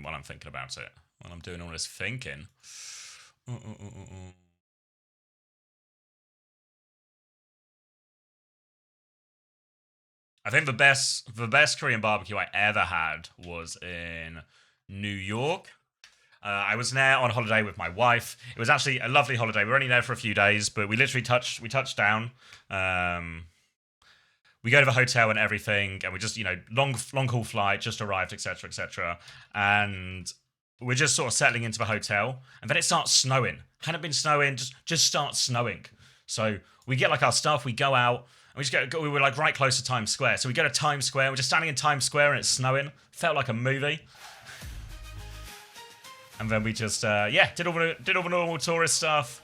while I'm thinking about it. While I'm doing all this thinking. I think the best Korean barbecue I ever had was in New York. I was there on holiday with my wife. It was actually a lovely holiday. We were only there for a few days, but we literally touched down. We go to the hotel and everything, and we just, long haul flight, just arrived, etc., etc. And we're just sort of settling into the hotel, and then it starts snowing. Hadn't been snowing, just starts snowing. So we get like our stuff, we go out, and we were like right close to Times Square. So we go to Times Square, we're just standing in Times Square, and it's snowing. Felt like a movie. And then we just, did all the normal tourist stuff,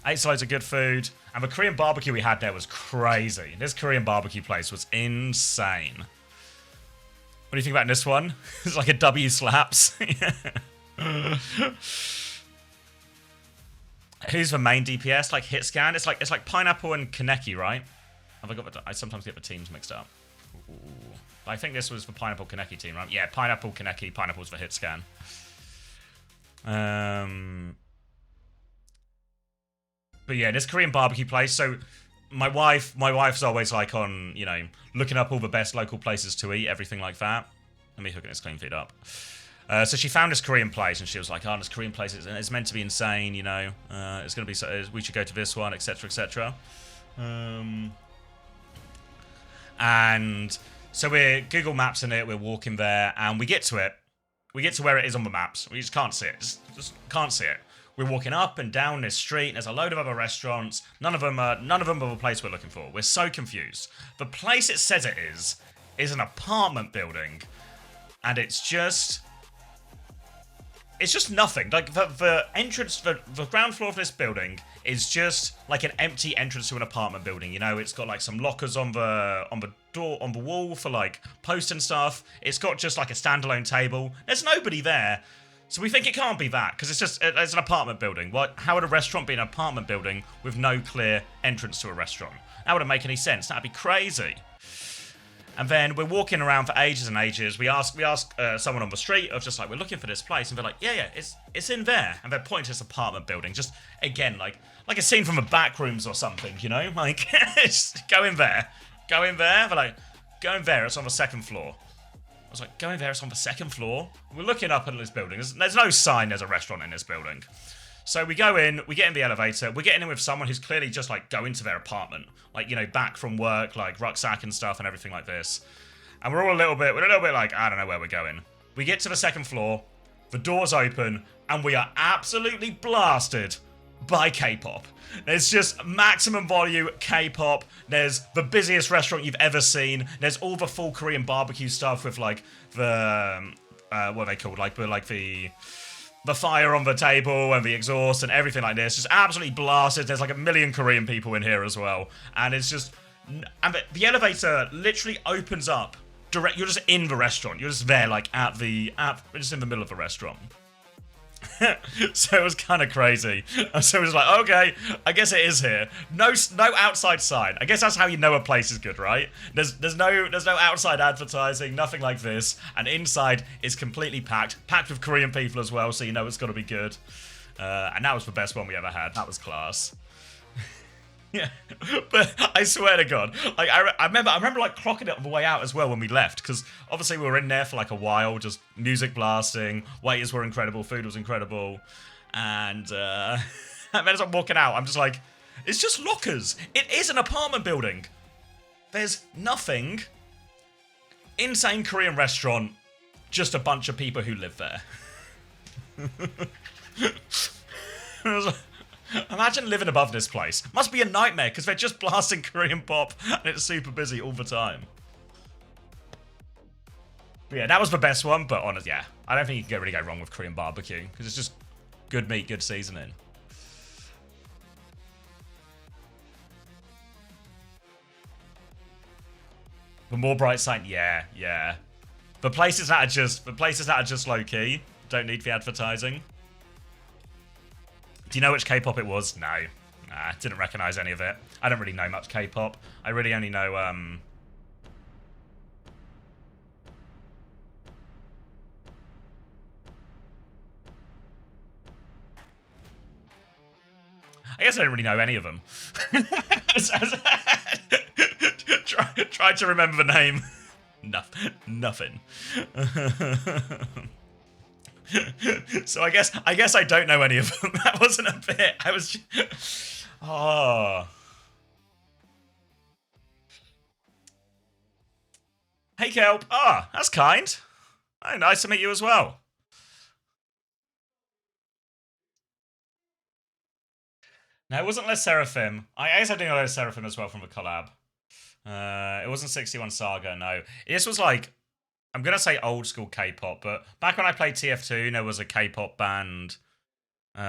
ate loads of good food, and the Korean barbecue we had there was crazy. This Korean barbecue place was insane. What do you think about this one? It's like a W slaps. Who's the main DPS? Like hit scan? It's like Pineapple and Kaneki, right? I sometimes get the teams mixed up. Ooh. I think this was the Pineapple Kaneki team, right? Yeah, Pineapple Kaneki. Pineapple's the hit scan. But yeah, this Korean barbecue place. So my wife's always like on, looking up all the best local places to eat, everything like that. Let me hooking this clean feed up. So she found this Korean place, and she was like, "Oh, this Korean place is meant to be insane, It's gonna be we should go to this one, etc., etc." And so we're Google Maps in it. We're walking there, and we get to it. We get to where it is on the maps. We just can't see it. Just can't see it. We're walking up and down this street, and there's a load of other restaurants. None of them are the place we're looking for. We're so confused. The place it says it is an apartment building, and it's just nothing. Like the entrance, the ground floor of this building is just like an empty entrance to an apartment building. It's got like some lockers on the door, on the wall for like posts and stuff. It's got just like a standalone table. There's nobody there. So we think it can't be that, because it's an apartment building. How would a restaurant be an apartment building with no clear entrance to a restaurant? That wouldn't make any sense. That'd be crazy. And then we're walking around for ages and ages. We ask someone on the street of just like, we're looking for this place, and they're like, yeah, it's in there. And they're pointing to this apartment building. Just again, like a scene from the back rooms or something, Like, go in there. Go in there. They're like, go in there. It's on the second floor. I was like, go in there. It's on the second floor. We're looking up at this building. There's no sign there's a restaurant in this building. So we go in, we get in the elevator, we're getting in with someone who's clearly just like going to their apartment, like, back from work, like rucksack and stuff and everything like this. And we're a little bit like, I don't know where we're going. We get to the second floor, the doors open, and we are absolutely blasted by K-pop. There's just maximum volume K-pop. There's the busiest restaurant you've ever seen. There's all the full Korean barbecue stuff with like the what are they called? Like the fire on the table and the exhaust and everything like this. Just absolutely blasted. There's like a million Korean people in here as well. And it's just... And the elevator literally opens up direct. You're just in the restaurant. You're just there, like, just in the middle of the restaurant. So it was kind of crazy. So it was like, okay, I guess it is here. No outside sign. I guess that's how you know a place is good, right? There's no outside advertising, nothing like this. And inside is completely packed with Korean people as well, so you know it's got to be good. And that was the best one we ever had. That was class. Yeah, but I swear to God, like I remember like clocking it on the way out as well when we left, because obviously we were in there for like a while, just music blasting, waiters were incredible, food was incredible, and then as I'm walking out, I'm just like, it's just lockers. It is an apartment building. There's nothing. Insane Korean restaurant, just a bunch of people who live there. I was like, imagine living above this place. Must be a nightmare, because they're just blasting Korean pop and it's super busy all the time. But yeah, that was the best one, but honestly, yeah, I don't think you can really go wrong with Korean barbecue, because it's just good meat, good seasoning. The more bright side, yeah. The places that are just low key don't need the advertising. Do you know which K-pop it was? No. Nah, didn't recognize any of it. I don't really know much K-pop. I really only know, I I guess I don't really know any of them. Try to remember the name. Nothing. So I guess I don't know any of them. That wasn't a bit. I was just... Oh. Hey Kelp. Ah, that's kind. Oh, nice to meet you as well. No, it wasn't Les Seraphim. I guess I do know Les Seraphim as well from the collab. It wasn't 61 Saga, no. This was like, I'm going to say old school K-pop, but back when I played TF2, there was a K-pop band. It's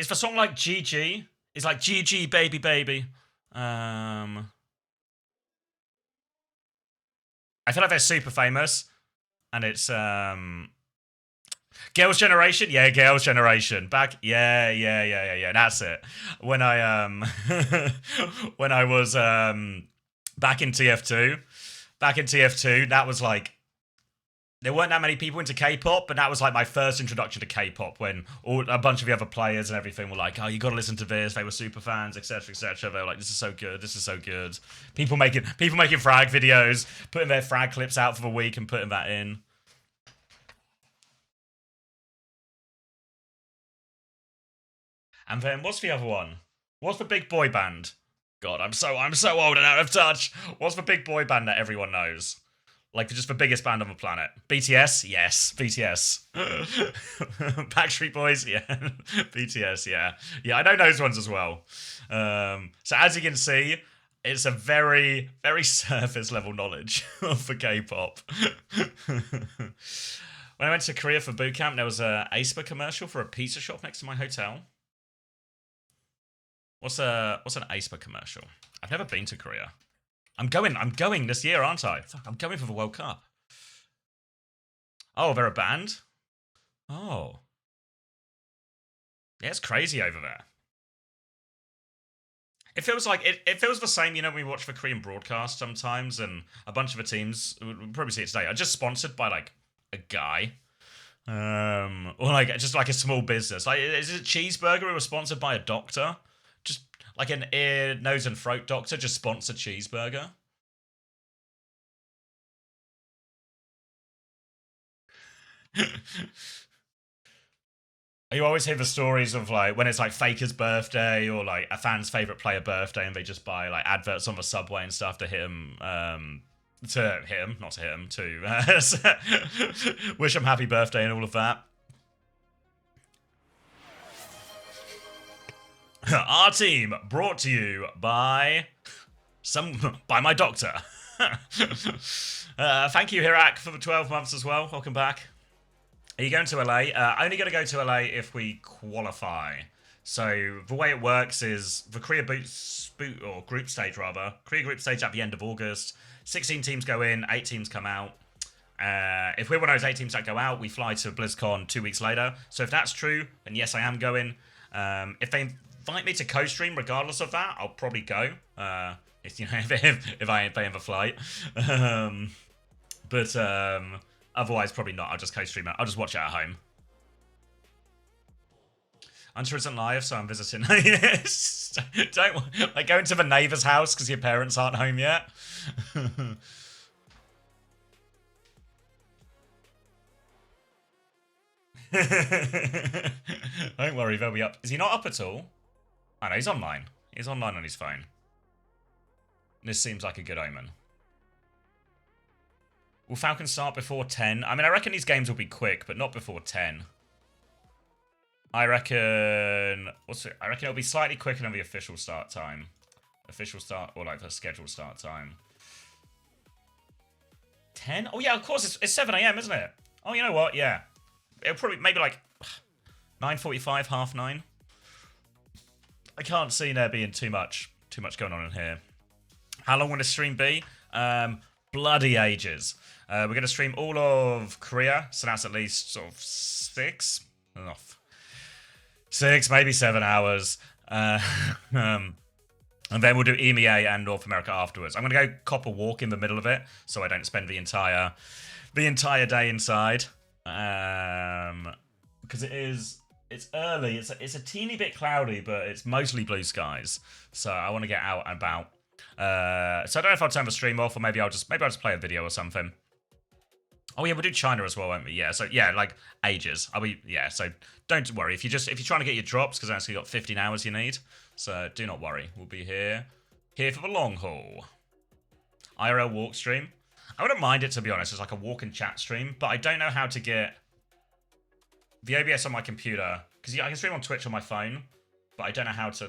the song like GG? It's like GG baby baby. I feel like they're super famous. And it's, Girls' Generation? Yeah, Girls' Generation. Back, yeah. That's it. When I when I was back in TF2, that was like, there weren't that many people into K-pop, but that was like my first introduction to K-pop when a bunch of the other players and everything were like, oh, you got to listen to this. They were super fans, etc., etc. They were like, this is so good. This is so good. People making frag videos, putting their frag clips out for the week and putting that in. And then what's the other one? What's the big boy band? God, I'm so old and out of touch. What's the big boy band that everyone knows? Like just the biggest band on the planet. BTS? Yes, BTS. Backstreet Boys? Yeah. BTS, yeah. Yeah, I know those ones as well. So as you can see, it's a very, very surface level knowledge of the K-pop. When I went to Korea for boot camp, there was a Aespa commercial for a pizza shop next to my hotel. What's an Aespa commercial? I've never been to Korea. I'm going this year, aren't I? Fuck, I'm going for the World Cup. Oh, they're a band? Oh. Yeah, it's crazy over there. It feels like it feels the same, you know, when we watch the Korean broadcast sometimes, and a bunch of the teams, we'll probably see it today, are just sponsored by like a guy. Or like just like a small business. Like, is it Cheeseburger who was sponsored by a doctor? Just like an ear, nose, and throat doctor just sponsored Cheeseburger. You always hear the stories of like when it's like Faker's birthday or like a fan's favorite player birthday, and they just buy like adverts on the subway and stuff to hit him, to wish him happy birthday and all of that. Our team brought to you by my doctor. Thank you, Hirak, for the 12 months as well. Welcome back. Are you going to LA? Only going to go to LA if we qualify. So the way it works is the Korea group stage Korea group stage at the end of August. 16 teams go in, 8 teams come out. If we're one of those 8 teams that go out, we fly to BlizzCon 2 weeks later. So if that's true, then yes, I am going. If they invite me to Costream, regardless of that, I'll probably go. If I ain't paying the flight. But otherwise, probably not. I'll just Costream it. I'll just watch it at home. Unter isn't live, so I'm visiting. Don't like go into the neighbour's house because your parents aren't home yet. Don't worry, they'll be up. Is he not up at all? I know, he's online. He's online on his phone. This seems like a good omen. Will Falcon start before 10? I mean, I reckon these games will be quick, but not before 10. I reckon... I reckon it'll be slightly quicker than the official start time. Official start, or like the scheduled start time. 10? Oh yeah, of course, it's 7 AM, isn't it? Oh, you know what? Yeah. It'll probably, maybe like 9:45, 9:30. I can't see there being too much going on in here. How long will the stream be? Bloody ages. We're going to stream all of Korea, so that's at least sort of 6, maybe 7 hours. And then we'll do EMEA and North America afterwards. I'm going to go cop a walk in the middle of it, so I don't spend the entire day inside. Because it's It's early. It's a teeny bit cloudy, but it's mostly blue skies. So I want to get out and about. So I don't know if I'll turn the stream off, or maybe I'll just play a video or something. Oh yeah, we'll do China as well, won't we? Yeah. So yeah, like ages. Yeah. So don't worry if you're trying to get your drops, because I actually got 15 hours you need. So do not worry. We'll be here for the long haul. IRL walk stream. I wouldn't mind it, to be honest. It's like a walk and chat stream, but I don't know how to get the OBS on my computer, because I can stream on Twitch on my phone, but I don't know how to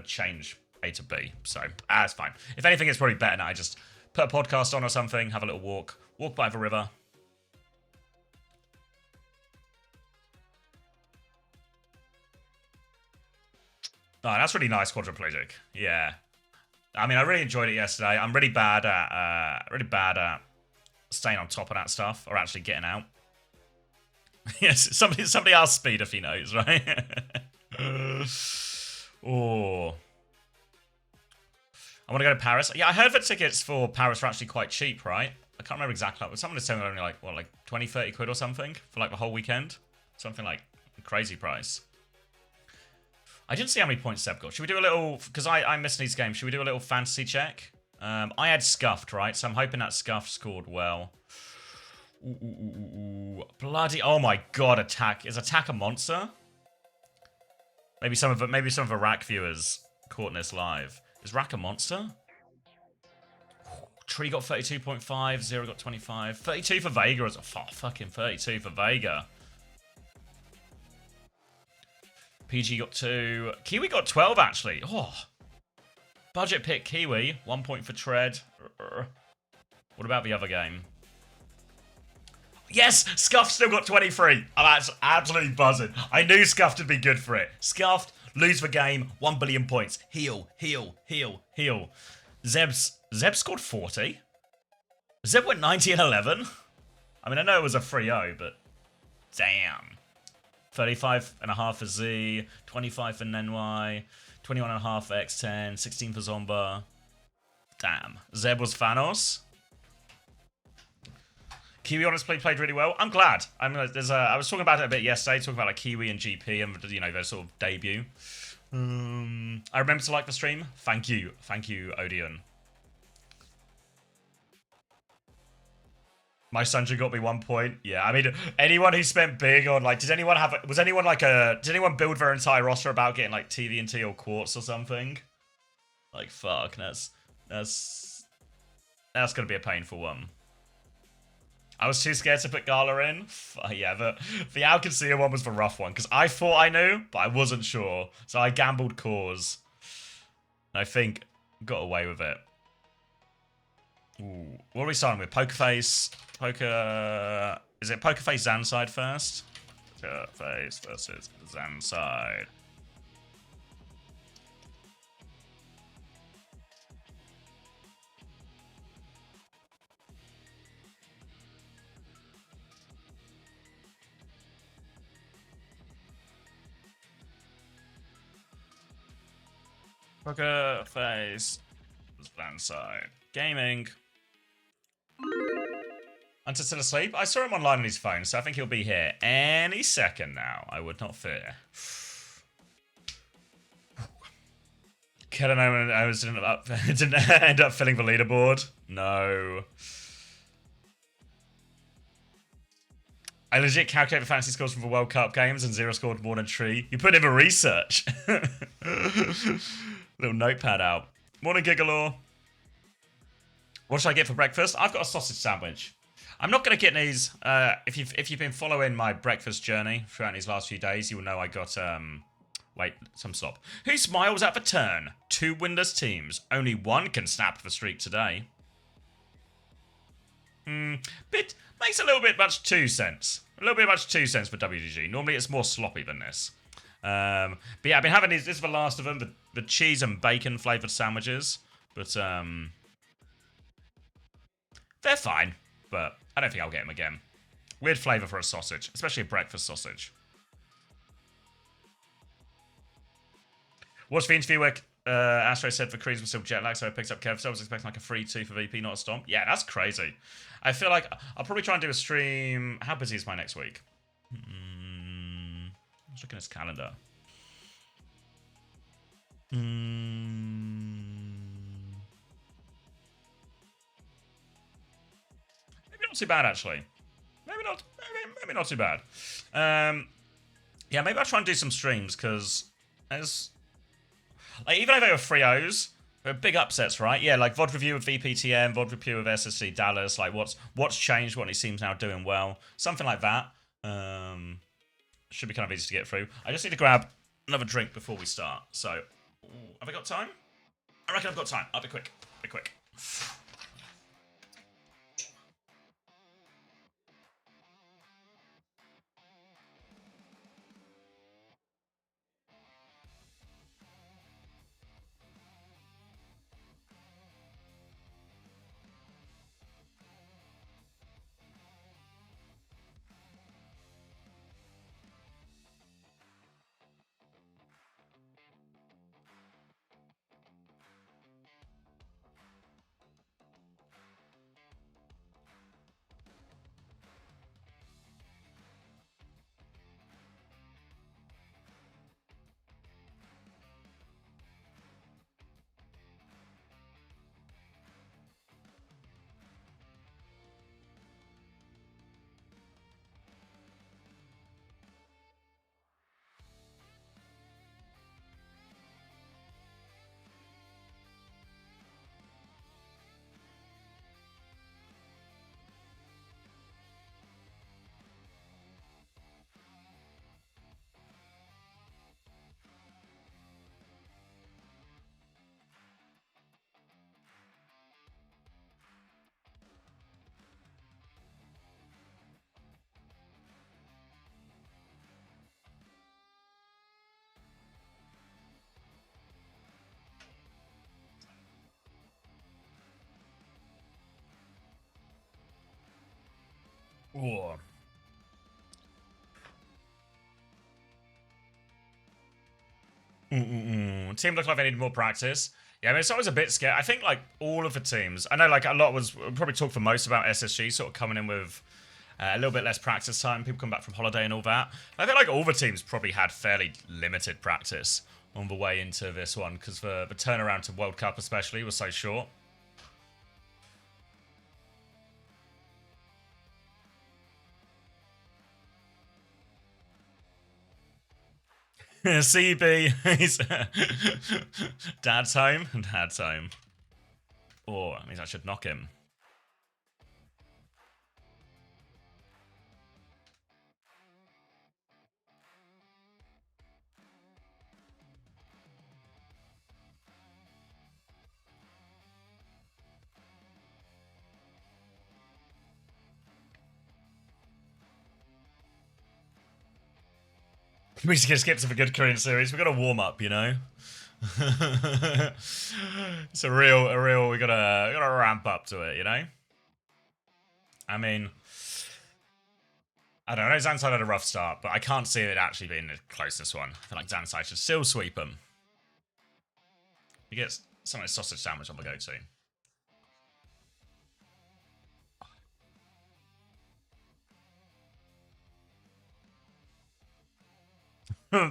change A to B. So it's fine. If anything, it's probably better now. I just put a podcast on or something, have a little walk by the river. Oh, that's really nice, quadriplegic. Yeah. I mean, I really enjoyed it yesterday. I'm really bad at staying on top of that stuff, or actually getting out. Yes, somebody ask Speed if he knows, right? Oh. I want to go to Paris. Yeah, I heard that tickets for Paris were actually quite cheap, right? I can't remember exactly. But someone was telling me only like 20, 30 quid or something for like the whole weekend. Something like a crazy price. I didn't see how many points Seb got. Should we do a little, because I'm missing these games, should we do a little fantasy check? I had Scuffed, right? So I'm hoping that Scuffed scored well. Ooh, bloody, oh my god, Attack. Is Attack a monster? Maybe some of the Rack viewers caught this live. Is Rack a monster? Tree got 32.5, Zero got 25. 32 for Vega as a fucking 32 for Vega. PG got 2. Kiwi got 12, actually. Oh. Budget pick Kiwi. 1 point for Tread. What about the other game? Yes! Scuffed still got 23. I'm absolutely buzzing. I knew Scuffed would be good for it. Scuffed, lose the game, 1 billion points. Heal. Zeb scored 40. Zeb went 90 and 11. I mean, I know it was a 3-0, but damn. 35.5 for Z, 25 for Nenwai, 21.5 for X10, 16 for Zomba. Damn. Zeb was Thanos. Kiwi honestly played really well. I'm glad. I was talking about it a bit yesterday, talking about like Kiwi and GP and, you know, their sort of debut. I remember to like the stream. Thank you, Odeon. My Sandra got me 1 point. Yeah, I mean, anyone who spent big on, like, did anyone build their entire roster about getting, like, TVNT or Quartz or something? Like, fuck, that's gonna be a painful one. I was too scared to put Gala in. Yeah, the Alcancia one was the rough one, because I thought I knew, but I wasn't sure. So I gambled Cause. And I think got away with it. Ooh, what are we starting with? Pokerface. Is it Pokerface ZANSIDE first? Pokerface versus ZANSIDE. Pokerface ZANSIDE. Gaming. Unter still asleep? I saw him online on his phone, so I think he'll be here any second now. I would not fear. Kellen Owens didn't end up filling the leaderboard. No. I legit calculated the fantasy scores from the World Cup games and Zero scored more than Tree. You put in the research. Little notepad out. Morning, Gigalore. What should I get for breakfast? I've got a sausage sandwich. I'm not going to get these. If you've been following my breakfast journey throughout these last few days, you will know I got wait, some stop. Who smiles at the turn? 2 winless teams. Only one can snap the streak today. Bit makes a little bit much 2 cents. A little bit much 2 cents for WDG. Normally it's more sloppy than this. But yeah, I've been having these. This is the last of them. The cheese and bacon flavored sandwiches. But they're fine. But I don't think I'll get them again. Weird flavour for a sausage, especially a breakfast sausage. Watched the interview where Astro said for Creeds was still jet lag, so I picked up Kev. So I was expecting like a 3-2 for VP, not a stomp. Yeah, that's crazy. I feel like I'll probably try and do a stream. How busy is my next week? Let's look at his calendar. Maybe not too bad, actually. Maybe not too bad. Yeah, maybe I'll try and do some streams, because as like, even if they were 3-0s, they're big upsets, right? Yeah, like VOD review with VPTM, VOD review with SSC Dallas, like what's changed, what he seems now doing well. Something like that. Should be kind of easy to get through. I just need to grab another drink before we start. So, have I got time? I reckon I've got time. I'll be quick. Be quick. Ooh. Team looked like they needed more practice. Yeah, I mean, it's always a bit scary. I think, like, all of the teams, I know, like, a lot was, probably talk for most about SSG, sort of coming in with a little bit less practice time, people come back from holiday and all that. I think, like, all the teams probably had fairly limited practice on the way into this one, because the turnaround to World Cup especially was so short. CB, he's Dad's home. Dad's home. Oh, that means I should knock him. We just get skipped to a good Korean series. We got to warm up, you know. It's a real. We gotta ramp up to it, you know. I mean, I don't know. ZANSIDE had a rough start, but I can't see it actually being the closest one. I feel like ZANSIDE should still sweep them. He gets some of his sausage sandwich on the go-to.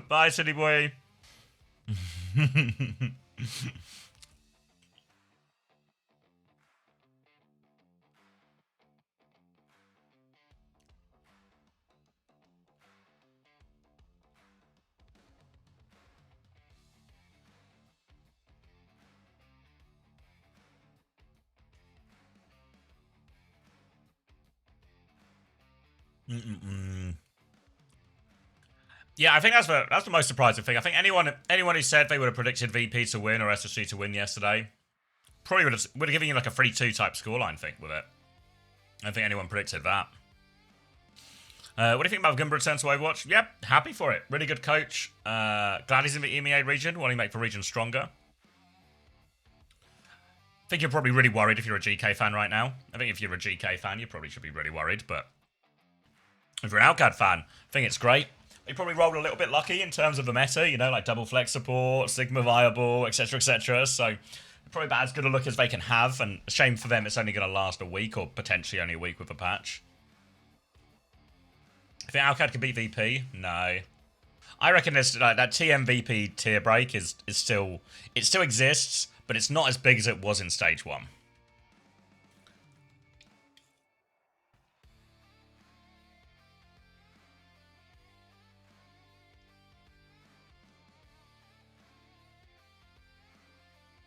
Bye, silly boy. Yeah, I think that's the most surprising thing. I think anyone who said they would have predicted VP to win or SSG to win yesterday probably would have given you like a 3-2 type scoreline, I think, with it. I don't think anyone predicted that. What do you think about Gumba return to Overwatch? Yep, happy for it. Really good coach. Glad he's in the EMEA region. Wanting to make the region stronger. I think you're probably really worried if you're a GK fan right now. I think if you're a GK fan, you probably should be really worried. But if you're an Alcad fan, I think it's great. They probably rolled a little bit lucky in terms of the meta, you know, like double flex support, Sigma viable, etc., etc. So probably about as good a look as they can have, and a shame for them it's only going to last a week, or potentially only a week with a patch. I think Alcad can beat VP? No. I reckon this like that TMVP tier break is still it still exists, but it's not as big as it was in stage 1.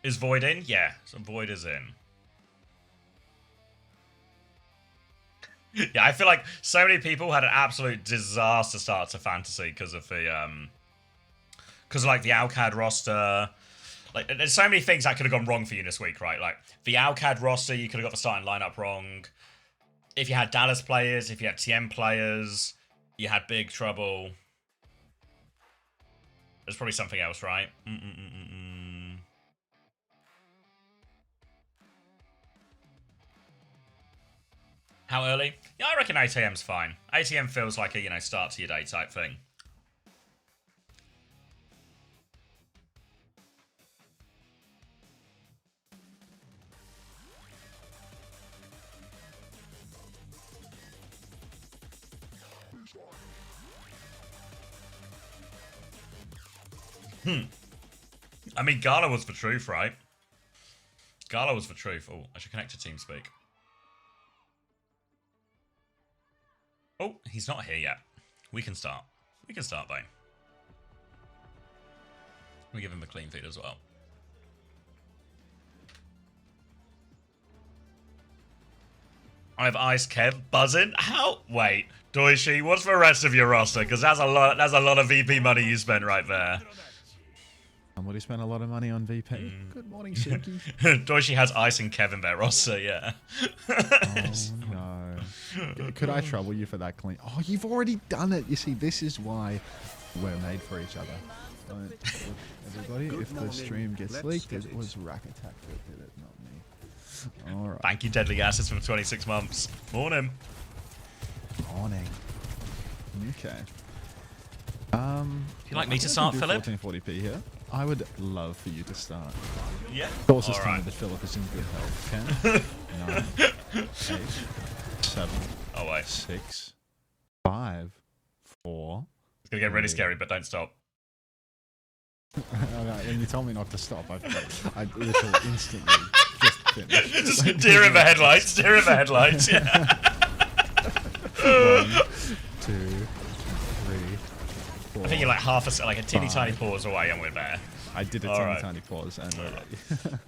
Is Void in? Yeah, so Void is in. Yeah, I feel like so many people had an absolute disaster start to Fantasy because of the like the Alcad roster. Like, there's so many things that could have gone wrong for you this week, right? Like the Alcad roster, you could have got the starting lineup wrong. If you had Dallas players, if you had TM players, you had big trouble. There's probably something else, right? How early? Yeah, I reckon 8 AM's fine. 8 AM feels like a, you know, start to your day type thing. I mean, Gala was for truth, right? Gala was for truth. Oh, I should connect to TeamSpeak. Oh, he's not here yet. We can start. We can start, though. We give him a clean feed as well. I have Ice Kev buzzing. How? Wait, Doishi, what's the rest of your roster? Because that's a lot. That's a lot of VP money you spent right there. Somebody spent a lot of money on VP. Good morning, Suki. Doishi has Ice and Kev in their roster. Yeah. Oh no. Could I trouble you for that clean? Oh, you've already done it. You see, this is why we're made for each other. Don't everybody, if the stream gets leaked, it was Rack Attack that did it, not me. All right. Thank you, Deadly Gases, for 26 months. Morning. Morning. Okay. If you'd like me to start, Philip? 1440p here. I would love for you to start. Yeah. Also, telling me that Philip is in good health. 10, 9, 8, 7, oh, wait. 6, 5, 4. It's gonna get really scary, but don't stop. And you told me not to stop. I literally instantly just finished. Just deer in the headlights. Deer in the headlights. Yeah. 1, 2, 3, 4. I think you're like like a teeny tiny pause away, and we're there. I did a teeny tiny pause, and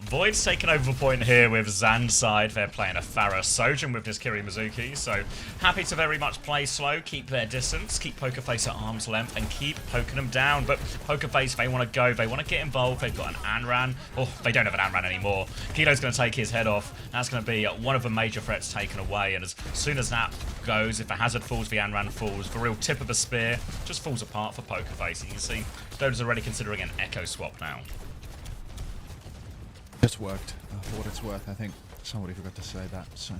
Void's taken over the point here with ZANSIDE. They're playing a Pharah Sojin with this Kiri Mizuki, so happy to very much play slow, keep their distance, keep Pokerface at arm's length, and keep poking them down. But Pokerface, they want to go, they want to get involved. They've got an Anran. Oh, they don't have an Anran anymore. Kilo's going to take his head off. That's going to be one of the major threats taken away, and as soon as that goes, if the hazard falls, the Anran falls. The real tip of the spear just falls apart for Pokerface. You can see Dodo's already considering an Echo swap now. Just worked. For what it's worth, I think somebody forgot to say that. So,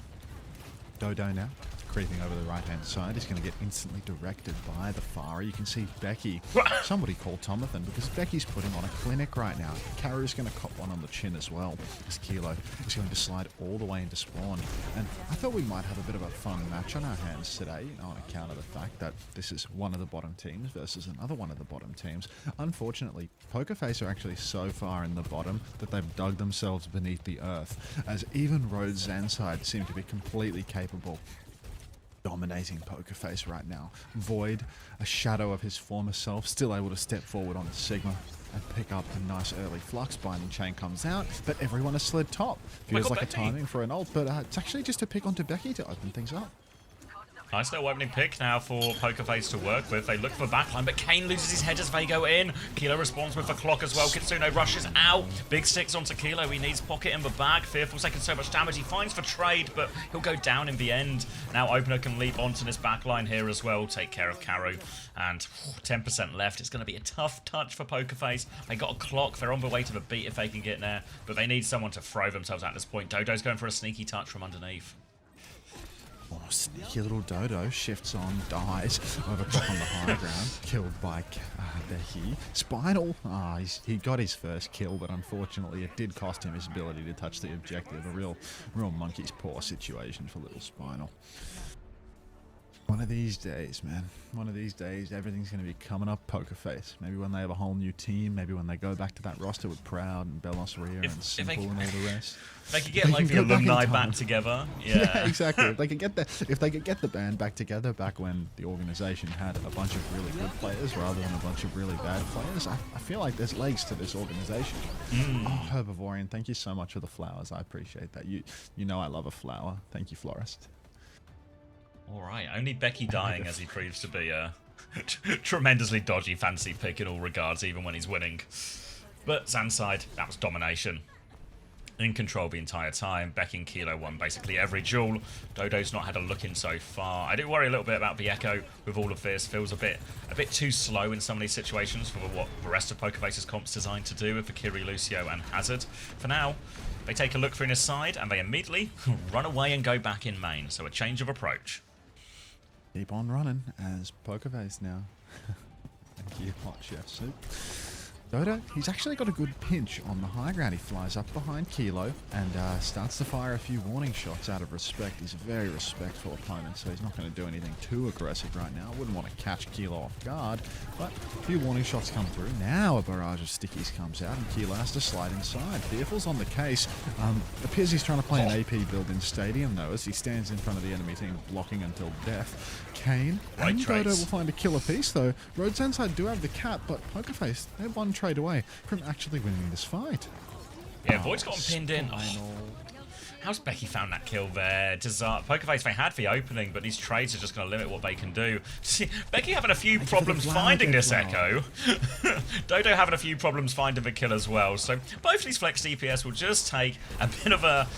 Dodo now, creeping over the right-hand side, is going to get instantly directed by the Pharah. You can see Becky. Somebody called Tomathan because Becky's putting on a clinic right now. Karu's going to cop one on the chin as well. This Kilo is going to slide all the way into spawn. And I thought we might have a bit of a fun match on our hands today, on account of the fact that this is one of the bottom teams versus another one of the bottom teams. Unfortunately, Pokerface are actually so far in the bottom that they've dug themselves beneath the earth, as even RØDE ZANSIDE seem to be completely capable dominating Pokerface right now. Void, a shadow of his former self, still able to step forward on the Sigma and pick up a nice early flux. Binding Chain comes out, but everyone has slid top. Feels like a timing for an ult, but it's actually just a pick onto Becky to open things up. Nice little opening pick now for Pokerface to work with. They look for backline, but Kane loses his head as they go in. Kilo responds with the clock as well. Kitsune rushes out. Big sticks onto Kilo. He needs pocket in the back. Fearful's taking so much damage. He finds for trade, but he'll go down in the end. Now Opener can leap onto this backline here as well. Take care of Karu. And 10% left. It's going to be a tough touch for Pokerface. They got a clock. They're on the way to the beat if they can get there. But they need someone to throw themselves at this point. Dodo's going for a sneaky touch from underneath. Oh, sneaky little Dodo shifts on, dies, overclock on the high ground, killed by Becky. Spinal, he got his first kill, but unfortunately it did cost him his ability to touch the objective. A real monkey's paw situation for little Spinal. One of these days, man. One of these days, everything's going to be coming up poker face. Maybe when they have a whole new team. Maybe when they go back to that roster with Proud and Belos Ria and Simple and all the rest. They could get like the alumni back together. Yeah, exactly. If they could get the band back together back when the organization had a bunch of really good players rather than a bunch of really bad players, I feel like there's legs to this organization. Oh, Herbivorian, thank you so much for the flowers. I appreciate that. You know I love a flower. Thank you, Florist. All right, only Becky dying as he proves to be a tremendously dodgy fancy pick in all regards, even when he's winning. But ZANSIDE, that was domination. In control the entire time. Becky and Kilo won basically every duel. Dodo's not had a look in so far. I do worry a little bit about the Echo with all of this. Feels a bit too slow in some of these situations for what the rest of Pokerface's comp's designed to do with Fakiri, Lucio, and Hazard. For now, they take a look through his side and they immediately run away and go back in main. So a change of approach. Keep on running as Pokerface now. Thank you, Hot Chef Soup. Dodo, he's actually got a good pinch on the high ground. He flies up behind Kilo and starts to fire a few warning shots out of respect. He's a very respectful opponent, so he's not going to do anything too aggressive right now. Wouldn't want to catch Kilo off guard, but a few warning shots come through. Now a barrage of stickies comes out and Kilo has to slide inside. Fearful's on the case. Appears he's trying to play an AP build in Stadium, though, as he stands in front of the enemy team, blocking until death. Kane and Dodo will find a killer piece, though. RØDE ZANSIDE do have the cap, but Pokerface, they're one trade away from actually winning this fight. Yeah, Void's got him pinned in. Oh. How's Becky found that kill there? Pokerface, they had the opening, but these trades are just going to limit what they can do. See, Becky having a few problems finding this Echo. Dodo having a few problems finding the kill as well. So both these flex DPS will just take a bit of a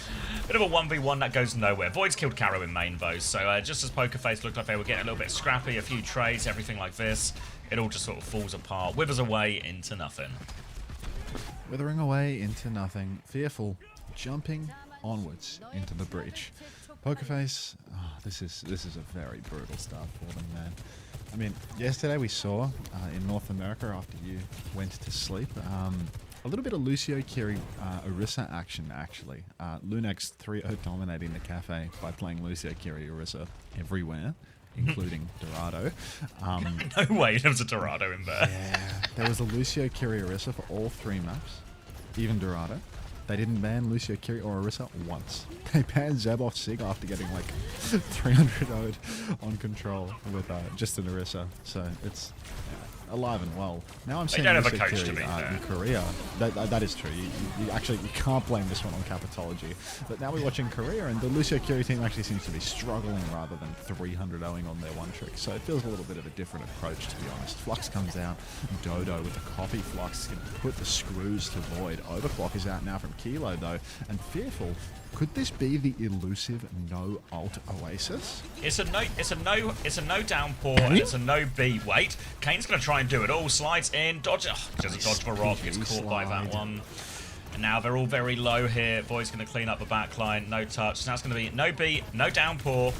1v1 that goes nowhere. Void's killed Caro in main though, so just as Pokerface looked like they were getting a little bit scrappy, a few trades, everything like this, it all just sort of falls apart, withers away into nothing. Withering away into nothing. Fearful jumping onwards into the breach. Pokerface, this is a very brutal start for them, man. I mean, yesterday we saw in North America after you went to sleep, a little bit of Lucio Kiri Orisa action, actually. Lunex 3-0 dominating the cafe by playing Lucio Kiri Orisa everywhere, including Dorado. No way there was a Dorado in there. Yeah, there was a Lucio Kiri Orisa for all 3 maps, even Dorado. They didn't ban Lucio Kiri or Orisa once. They banned Zeb off Sig after getting like 300 O'd on control with just an Orisa. So it's alive and well. Now I'm saying Lucio Kiri in Korea. That is true. You can't blame this one on Capitology. But now we're watching Korea, and the Lucio Kiri team actually seems to be struggling rather than 300 0ing on their one trick. So it feels a little bit of a different approach, to be honest. Flux comes out. Dodo with the copy Flux can put the screws to Void. Overclock is out now from Kilo though, and Fearful. Could this be the elusive no ult Oasis? It's a no downpour and it's a no B. Wait, Kane's gonna try and do it all. Slides in, dodge. Oh, just a dodge for Rock. Gets caught by that one. And now they're all very low here. Void's gonna clean up the backline. No touch. Now it's gonna be no B, no downpour.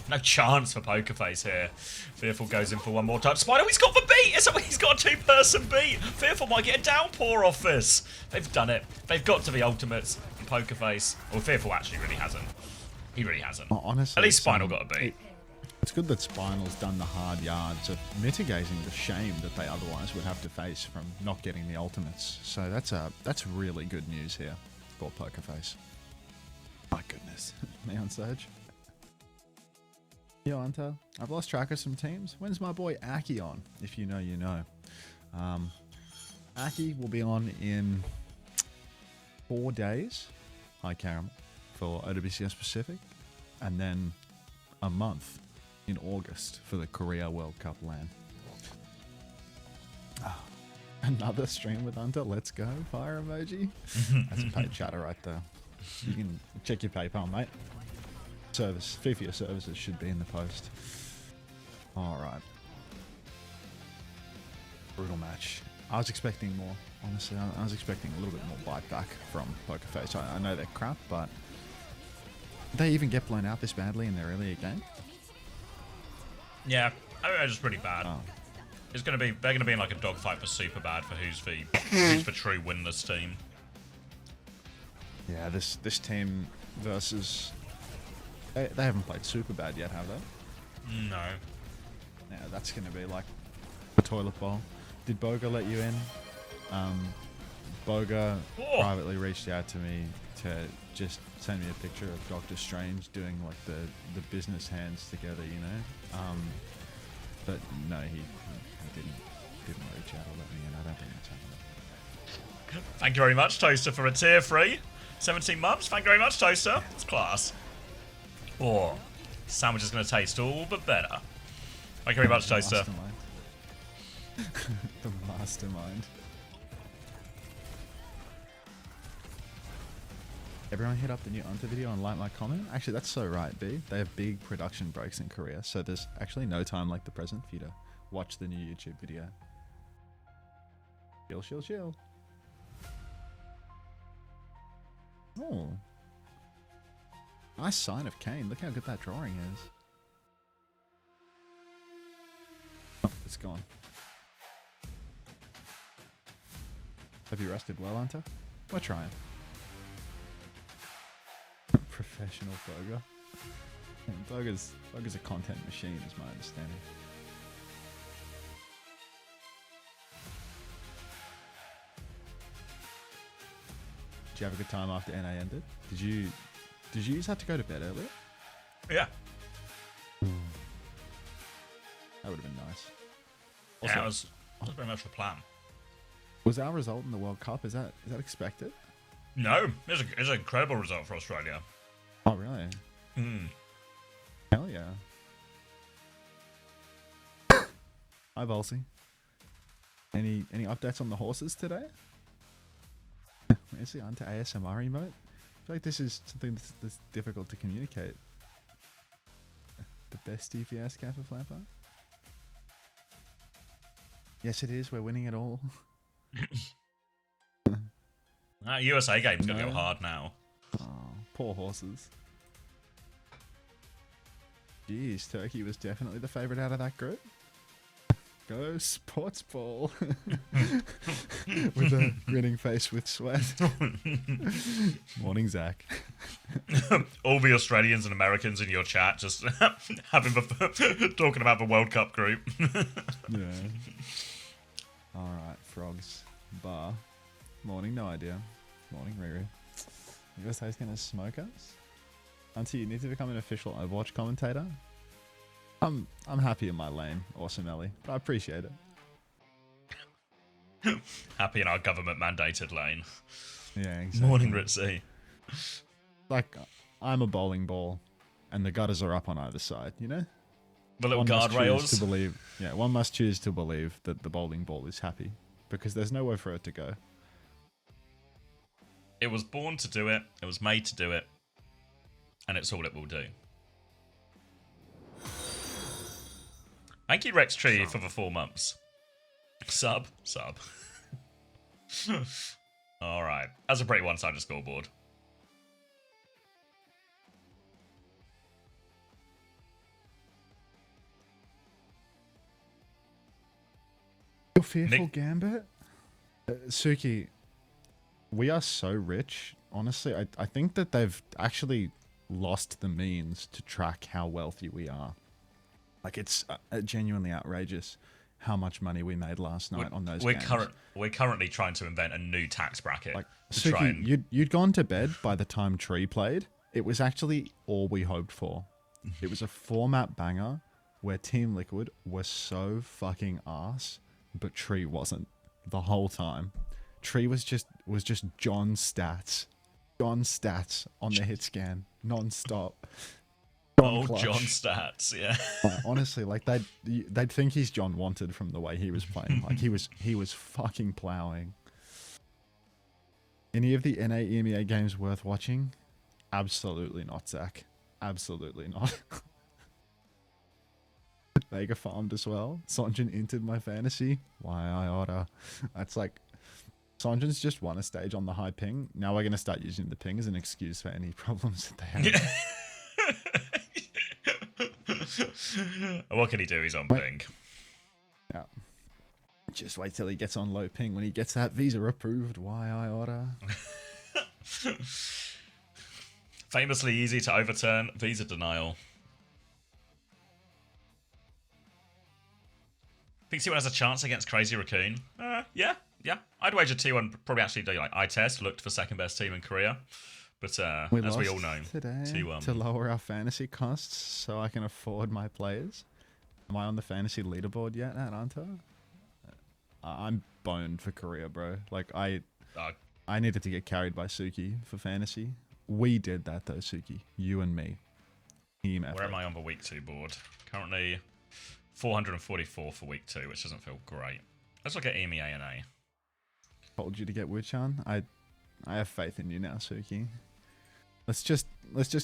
No chance for Pokerface here. Fearful goes in for one more touch. Spider, he's got the beat! He's got a 2-person beat! Fearful might get a downpour off this. They've done it. They've got to the ultimates. And Pokerface, well, Fearful actually really hasn't. He really hasn't. Honestly, at least Spinal got a beat. It's good that Spinal's done the hard yards of mitigating the shame that they otherwise would have to face from not getting the ultimates. So that's really good news here for Pokerface. My goodness. Me on stage. Yo, Unter, I've lost track of some teams. When's my boy Aki on? If you know, you know. Aki will be on in 4 days. Hi, Caramel, for OWCS Pacific. And then a month in August for the Korea World Cup LAN. Another stream with Unter. Let's go. Fire emoji. That's a paid chatter right there. You can check your PayPal, mate. Fee for your services should be in the post. Alright. Brutal match. I was expecting more, honestly. I was expecting a little bit more bite back from Pokerface. I know they're crap, but did they even get blown out this badly in their earlier game? Yeah, I think they're just pretty bad. Oh. They're gonna be in like a dogfight for super bad for who's the true winless team. Yeah, this team versus... They haven't played super bad yet, have they? No. Now that's going to be like a toilet bowl. Did Boga let you in? Boga privately reached out to me to just send me a picture of Doctor Strange doing like the business hands together, you know. But no, he didn't reach out or let me in. I don't think that's happening. Thank you very much, Toaster, for a tier 3. 17 months. Thank you very much, Toaster. It's class. Oh, sandwich is going to taste all but better. Thank you very much, Toaster. The mastermind. Everyone hit up the new Unter video and like my comment. Actually, that's so right, B. They have big production breaks in Korea, so there's actually no time like the present for you to watch the new YouTube video. Chill, chill, chill. Oh. Nice sign of Kane. Look how good that drawing is. Oh, it's gone. Have you rested well, Unter? We're trying. Professional Boga. Boga's a content machine, is my understanding. Did you have a good time after NA ended? Did you just have to go to bed earlier? Yeah. That would have been nice. Also, yeah, it was very much the plan. Was our result in the World Cup, is that expected? No, it's an incredible result for Australia. Oh, really? Hell yeah. Hi, Volsey. Any updates on the horses today? Where's the Unter ASMR emote? I feel like this is something that's difficult to communicate. The best DPS Kappa Flapper? Yes, it is. We're winning it all. USA game's gonna go hard now. Oh, poor horses. Jeez, Turkey was definitely the favourite out of that group. Go sports ball. With a grinning face with sweat. Morning, Zach. All the Australians and Americans in your chat just talking about the World Cup group. Yeah. Alright, frogs. Bar. Morning, no idea. Morning, Riri. USA's gonna smoke us? Unter, you need to become an official Overwatch commentator? I'm happy in my lane, Awesome Ellie, but I appreciate it. Happy in our government mandated lane. Yeah, exactly. Morning, Ritzy. Like, I'm a bowling ball, and the gutters are up on either side, you know? The little guardrails. To believe, yeah, one must choose to believe that the bowling ball is happy, because there's nowhere for it to go. It was born to do it, it was made to do it, and it's all it will do. Thank you, Rex Tree, for the 4 months. Sub. Alright. That's a pretty one-sided scoreboard. You're fearful, Gambit? Suki, we are so rich. Honestly, I think that they've actually lost the means to track how wealthy we are. Like, it's genuinely outrageous how much money we made last night on those games. We're currently trying to invent a new tax bracket. Like, to Suki, try and... you'd gone to bed by the time Tree played. It was actually all we hoped for. It was a 4-map banger where Team Liquid was so fucking arse, but Tree wasn't the whole time. Tree was just John stats. John stats on the hit scan non-stop. Oh, John stats, yeah. Honestly, like they'd think he's John Wanted from the way he was playing. Like he was fucking plowing. Any of the NA EMEA games worth watching? Absolutely not, Zach. Absolutely not. Vega farmed as well. Sonjin entered my fantasy. Why I oughta. That's like Sonjin's just won a stage on the high ping. Now we're gonna start using the ping as an excuse for any problems that they have. Yeah. What can he do? He's on ping. Yeah. Just wait till he gets on low ping. When he gets that visa approved, why I oughta. Famously easy to overturn visa denial. Think T1 has a chance against Crazy Raccoon? Yeah. I'd wager T1 probably actually do like eye test, looked for second best team in Korea. But as we all know, today T1 to lower our fantasy costs so I can afford my players. Am I on the fantasy leaderboard yet at Unter? I'm boned for Korea, bro. Like I needed to get carried by Suki for fantasy. We did that though, Suki. You and me. Team effort. Where am I on the week 2 board? Currently 444 for week 2, which doesn't feel great. Let's look at EMEA and A. Told you to get Wuchan. I have faith in you now, Suki. Let's just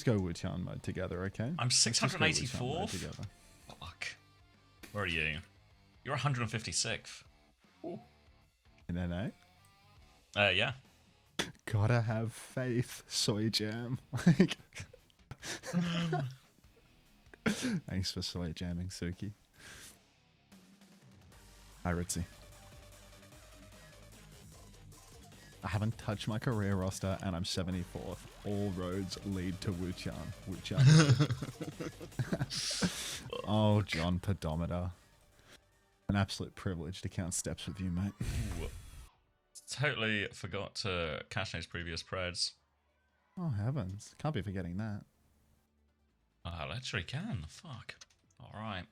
go Wuchan mode together, okay? I'm 684. Together. Fuck. Where are you? You're 156th. Ooh. In NA? Yeah. Gotta have faith, soy jam. Like, thanks for soy jamming, Suki. Hi, Ritzy. I haven't touched my career roster, and I'm 74th. All roads lead to Wuchan. Oh, John Pedometer. An absolute privilege to count steps with you, mate. Ooh. Totally forgot to cash those previous preds. Oh, heavens. Can't be forgetting that. I literally can. Fuck. Alright.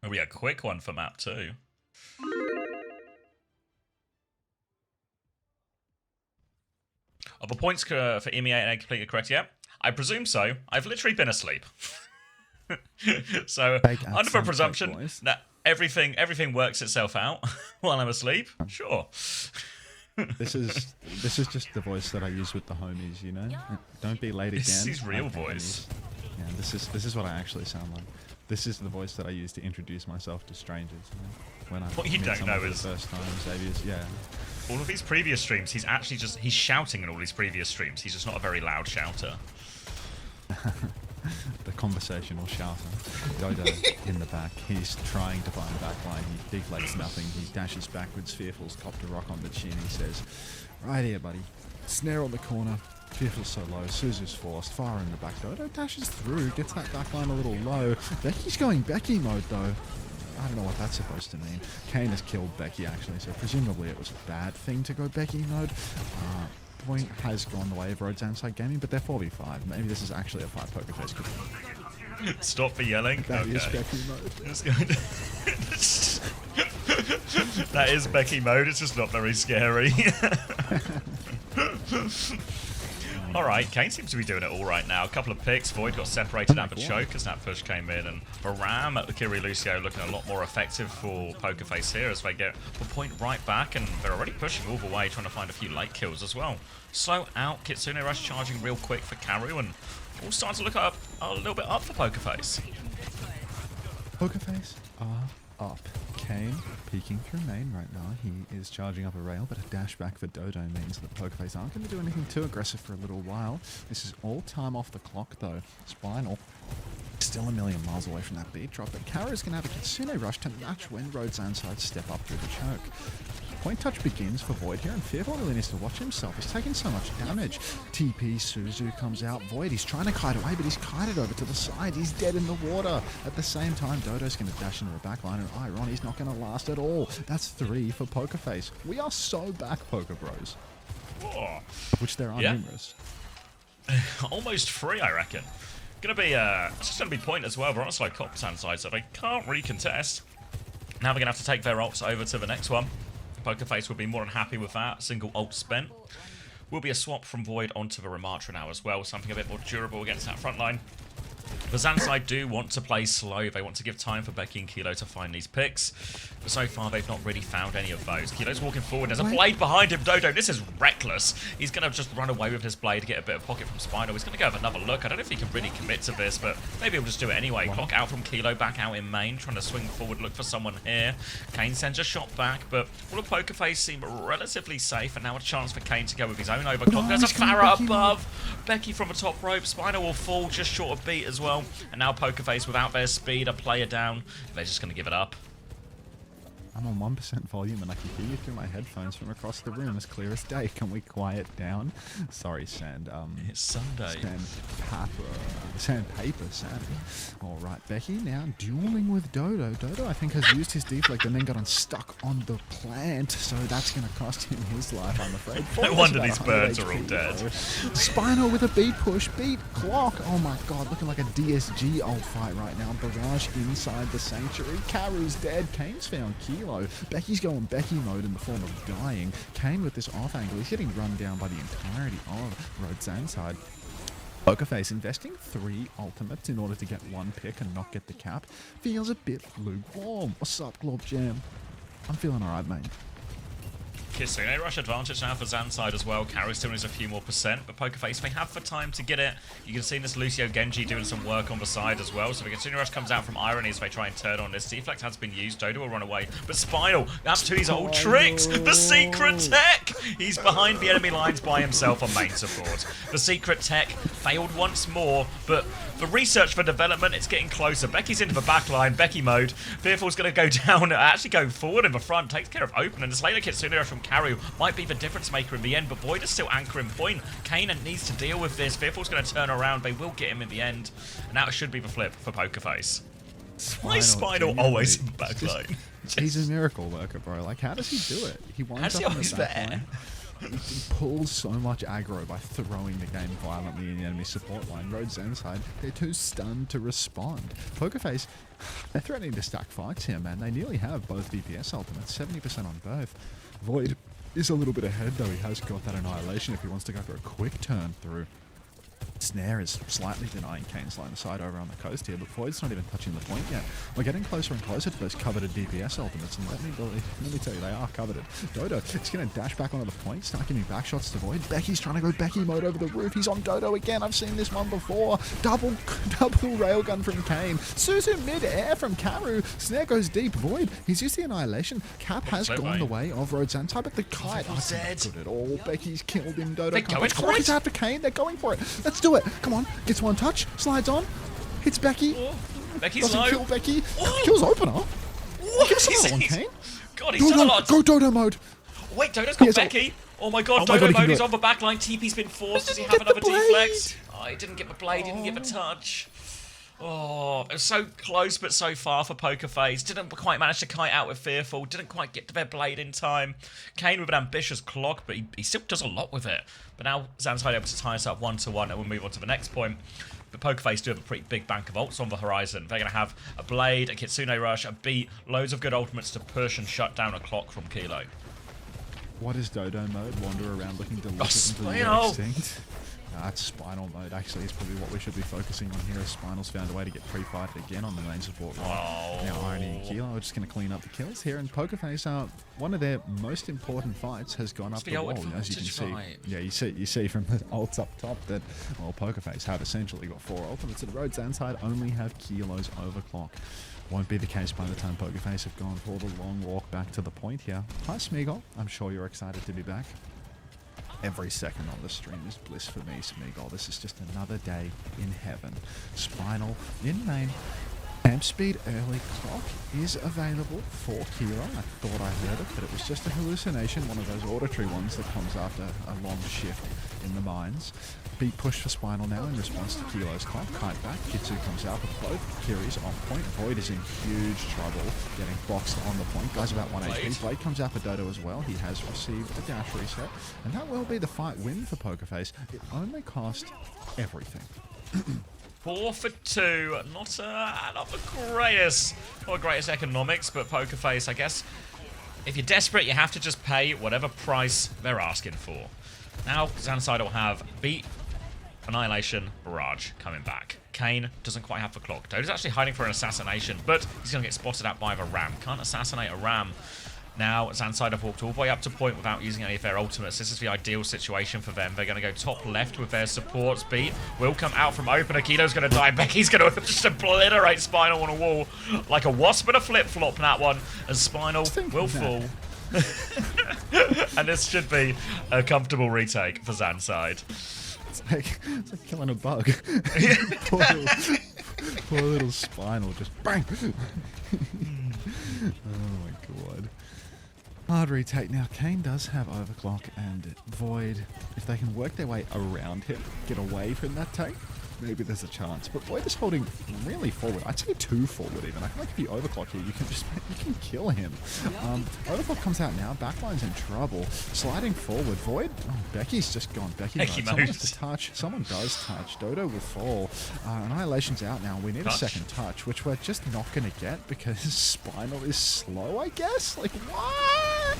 Maybe a quick one for map 2. Are the points for EMEA and A completely correct yet? I presume so. I've literally been asleep. So, under the presumption that everything works itself out while I'm asleep, sure. This is just the voice that I use with the homies, you know? Don't be late again. This is his real voice. Yeah, this is what I actually sound like. This is the voice that I use to introduce myself to strangers. You know? When I what you don't know is the first time Xavier's, yeah. All of these previous streams, he's actually he's shouting in all these previous streams. He's just not a very loud shouter. The conversational shouter. Dodo in the back. He's trying to find backline. He deflects nothing. He dashes backwards. Fearful's copped a rock on the chin. He says, right here, buddy. Snare on the corner. Fearful's so low. Suzu's forced. Far in the back. Dodo dashes through. Gets that backline a little low. Becky's going Becky mode, though. I don't know what that's supposed to mean. Kane has killed Becky, actually, so presumably it was a bad thing to go Becky mode. Point has gone the way of RØDE ZANSIDE Gaming, but they're 4v5. Maybe this is actually a 5 poker face. Stop the yelling. That is Becky mode. That is Becky mode. It's just not very scary. Alright, Kane seems to be doing it all right now. A couple of picks. Void got separated out of the choke as that push came in. And Baram at the Kiri Lucio looking a lot more effective for Pokerface here as they get the point right back. And they're already pushing all the way, trying to find a few late kills as well. Slow out. Kitsune Rush charging real quick for Karu. And all starting to look up a little bit up for Pokerface. Pokerface are up. Kane peeking through main right now. He is charging up a rail, but a dash back for Dodo means that Pokerface aren't going to do anything too aggressive for a little while. This is all time off the clock, though. Spinal still a million miles away from that beat drop, but Kara's going to have a Kitsune Rush to match when RØDE ZANSIDE step up through the choke. Point touch begins for Void here, and Fearful really needs to watch himself. He's taking so much damage. TP Suzu comes out. Void, he's trying to kite away, but he's kited over to the side. He's dead in the water. At the same time, Dodo's going to dash into the backline, and Iron, he's not going to last at all. That's 3 for Pokerface. We are so back, Poker Bros. Whoa. Which there are numerous. Almost 3, I reckon. Gonna be it's just gonna be point as well. We're on a slow cop side, so they can't really contest. Now they're gonna have to take their ults over to the next one. Pokerface will be more than happy with that. Single ult spent. Will be a swap from Void onto the Ramatra now as well. Something a bit more durable against that front line. The ZANSIDE do want to play slow. They want to give time for Becky and Kilo to find these picks. But so far, they've not really found any of those. Kilo's walking forward. There's a blade behind him. Dodo, this is reckless. He's going to just run away with his blade, get a bit of pocket from Spino. He's going to go have another look. I don't know if he can really commit to this, but maybe he'll just do it anyway. Clock out from Kilo, back out in main, trying to swing forward, look for someone here. Kane sends a shot back, but all of Pokerface seem relatively safe, and now a chance for Kane to go with his own overclock. There's a Farah above. Becky from the top rope. Spino will fall just short of beat as well. And now Pokerface, without their speed, a player down. They're just going to give it up. I'm on 1% volume and I can hear you through my headphones from across the room as clear as day. Can we quiet down? Sorry, Sand. It's Sunday. Sandpaper, Sand. All right, Becky now dueling with Dodo. Dodo, I think, has used his deflect and then got unstuck on the plant, so that's going to cost him his life, I'm afraid. No wonder these birds are all dead. Spinal with a beat push, beat clock. Oh my god, looking like a DSG old fight right now. Barrage inside the sanctuary. Karu's dead. Kane's found Kilo. Becky's going Becky mode in the form of dying. Kane with this off angle. He's getting run down by the entirety of RØDE ZANSIDE. Pokerface investing 3 ultimates in order to get 1 pick and not get the cap. Feels a bit lukewarm. What's up, Glob Jam? I'm feeling alright, mate. Kissing a rush advantage now for ZANSIDE as well. Karu still needs a few more %, but Pokerface may have the time to get it. You can see this Lucio Genji doing some work on the side as well. So the Kitsune Rush comes out from Irony as they try and turn on this. Deflect has been used. Dodo will run away. But Spinal, that's 2 his old tricks. The secret tech. He's behind the enemy lines by himself on main support. The secret tech failed once more, but the research for development, it's getting closer. Becky's into the back line, Becky mode. Fearful's going to go down, actually go forward in the front, takes care of Open, and this later Kitsune Rush from Karu might be the difference maker in the end, but Void is still anchoring point. Kane needs to deal with this. Fearful's going to turn around, they will get him in the end, and now it should be the flip for Pokerface. Why is Spinal always in back line? He's a miracle worker, bro. Like, how does he do it? He winds up in the back line. He pulls so much aggro by throwing the game violently in the enemy support line. RØDE ZANSIDE, they're too stunned to respond. Pokerface, they're threatening to stack fights here, man. They nearly have both DPS ultimates, 70% on both. Void is a little bit ahead, though. He has got that Annihilation if he wants to go for a quick turn through. Snare is slightly denying Kane's line of sight over on the coast here, but Void's not even touching the point yet. We're getting closer and closer to those coveted DPS ultimates, and let me tell you, they are coveted. Dodo is going to dash back onto the point, start giving back shots to Void. Becky's trying to go Becky mode over the roof. He's on Dodo again. I've seen this one before. Double railgun from Kane. Suzu mid-air from Karu. Snare goes deep. Void, he's used the Annihilation. Cap has gone the way of RØDE ZANSIDE, but the kite is not good at all. Becky's killed him. Dodo They're going for it. He's after Kane. They're going for it. Let's do it. Come on. Gets one touch. Slides on. Hits Becky. Oh, Becky's doesn't low. kill Becky. Oh. Kills Opener. Oh, Give us another one, Kane. God, he's done a lot. Go Dodo mode. Wait, Dodo's got Becky. Oh my god, Dodo mode is on the back line. TP's been forced. Does he have another deflect? Oh, he didn't get the blade, didn't get the touch. Oh, it was so close but so far for Pokerface. Didn't quite manage to kite out with Fearful. Didn't quite get to their blade in time. Kane with an ambitious clock, but he still does a lot with it. But now ZANSIDE able to tie us up 1-1, and we'll move on to the next point. But Pokerface do have a pretty big bank of ults on the horizon. They're going to have a blade, a Kitsune Rush, a beat, loads of good ultimates to push and shut down a clock from Kilo. What is Dodo mode? Wander around looking delicious until you Spinal. get extinct. That's Spinal mode, actually, is probably what we should be focusing on here, as Spinal's found a way to get pre-fighted again on the main support line. Oh. Now Irony and Kilo are just going to clean up the kills here, and Pokerface, one of their most important fights has gone up the wall, as you can see. Yeah, you see from the ults up top that, well, Pokerface have essentially got 4 ultimates, and RØDE ZANSIDE only have Kilo's overclock. Won't be the case by the time Pokerface have gone for the long walk back to the point here. Hi, Smeagol. I'm sure you're excited to be back. Every second on the stream is bliss for me, Smeagol. This is just another day in heaven. Spinal in main. Camp speed early clock is available for Kilo. I thought I heard it, but it was just a hallucination, one of those auditory ones that comes after a long shift in the mines. Beat push for Spinal now in response to Kilo's clock. Kite back. Kitsu comes out with both. Kiri's on point. Void is in huge trouble, getting boxed on the point. Guy's about 1 HP. Blade comes out for Dodo as well. He has received a dash reset, and that will be the fight win for Pokerface. It only cost everything. 4 for 2, not the greatest economics, but Pokerface, I guess, if you're desperate, you have to just pay whatever price they're asking for. Now, ZANSIDE will have Beat, Annihilation, Barrage coming back. Kane doesn't quite have the clock. Dodo's actually hiding for an assassination, but he's going to get spotted out by the Ram. Can't assassinate a Ram. Now, ZANSIDE have walked all the way up to point without using any of their ultimates. This is the ideal situation for them. They're going to go top left with their supports. Beat will come out from open. Akilo's going to die. Becky's going to just obliterate Spinal on a wall like a wasp and a flip-flop in that one. And Spinal will fall. And this should be a comfortable retake for ZANSIDE. It's like killing a bug. poor little Spinal just bang. Oh my god. Hard retake. Now, Kane does have Overclock and Void. If they can work their way around him, get away from that take, maybe there's a chance. But Void is holding really forward. I'd say 2 forward even. I feel like if you overclock here, you can kill him. Overclock comes out now. Backline's in trouble. Sliding forward. Void. Oh, Becky's just gone. Becky mode. Someone has to touch. Someone does touch. Dodo will fall. Annihilation's out now. We need a second touch, which we're just not going to get because Spinal is slow, I guess? Like, what?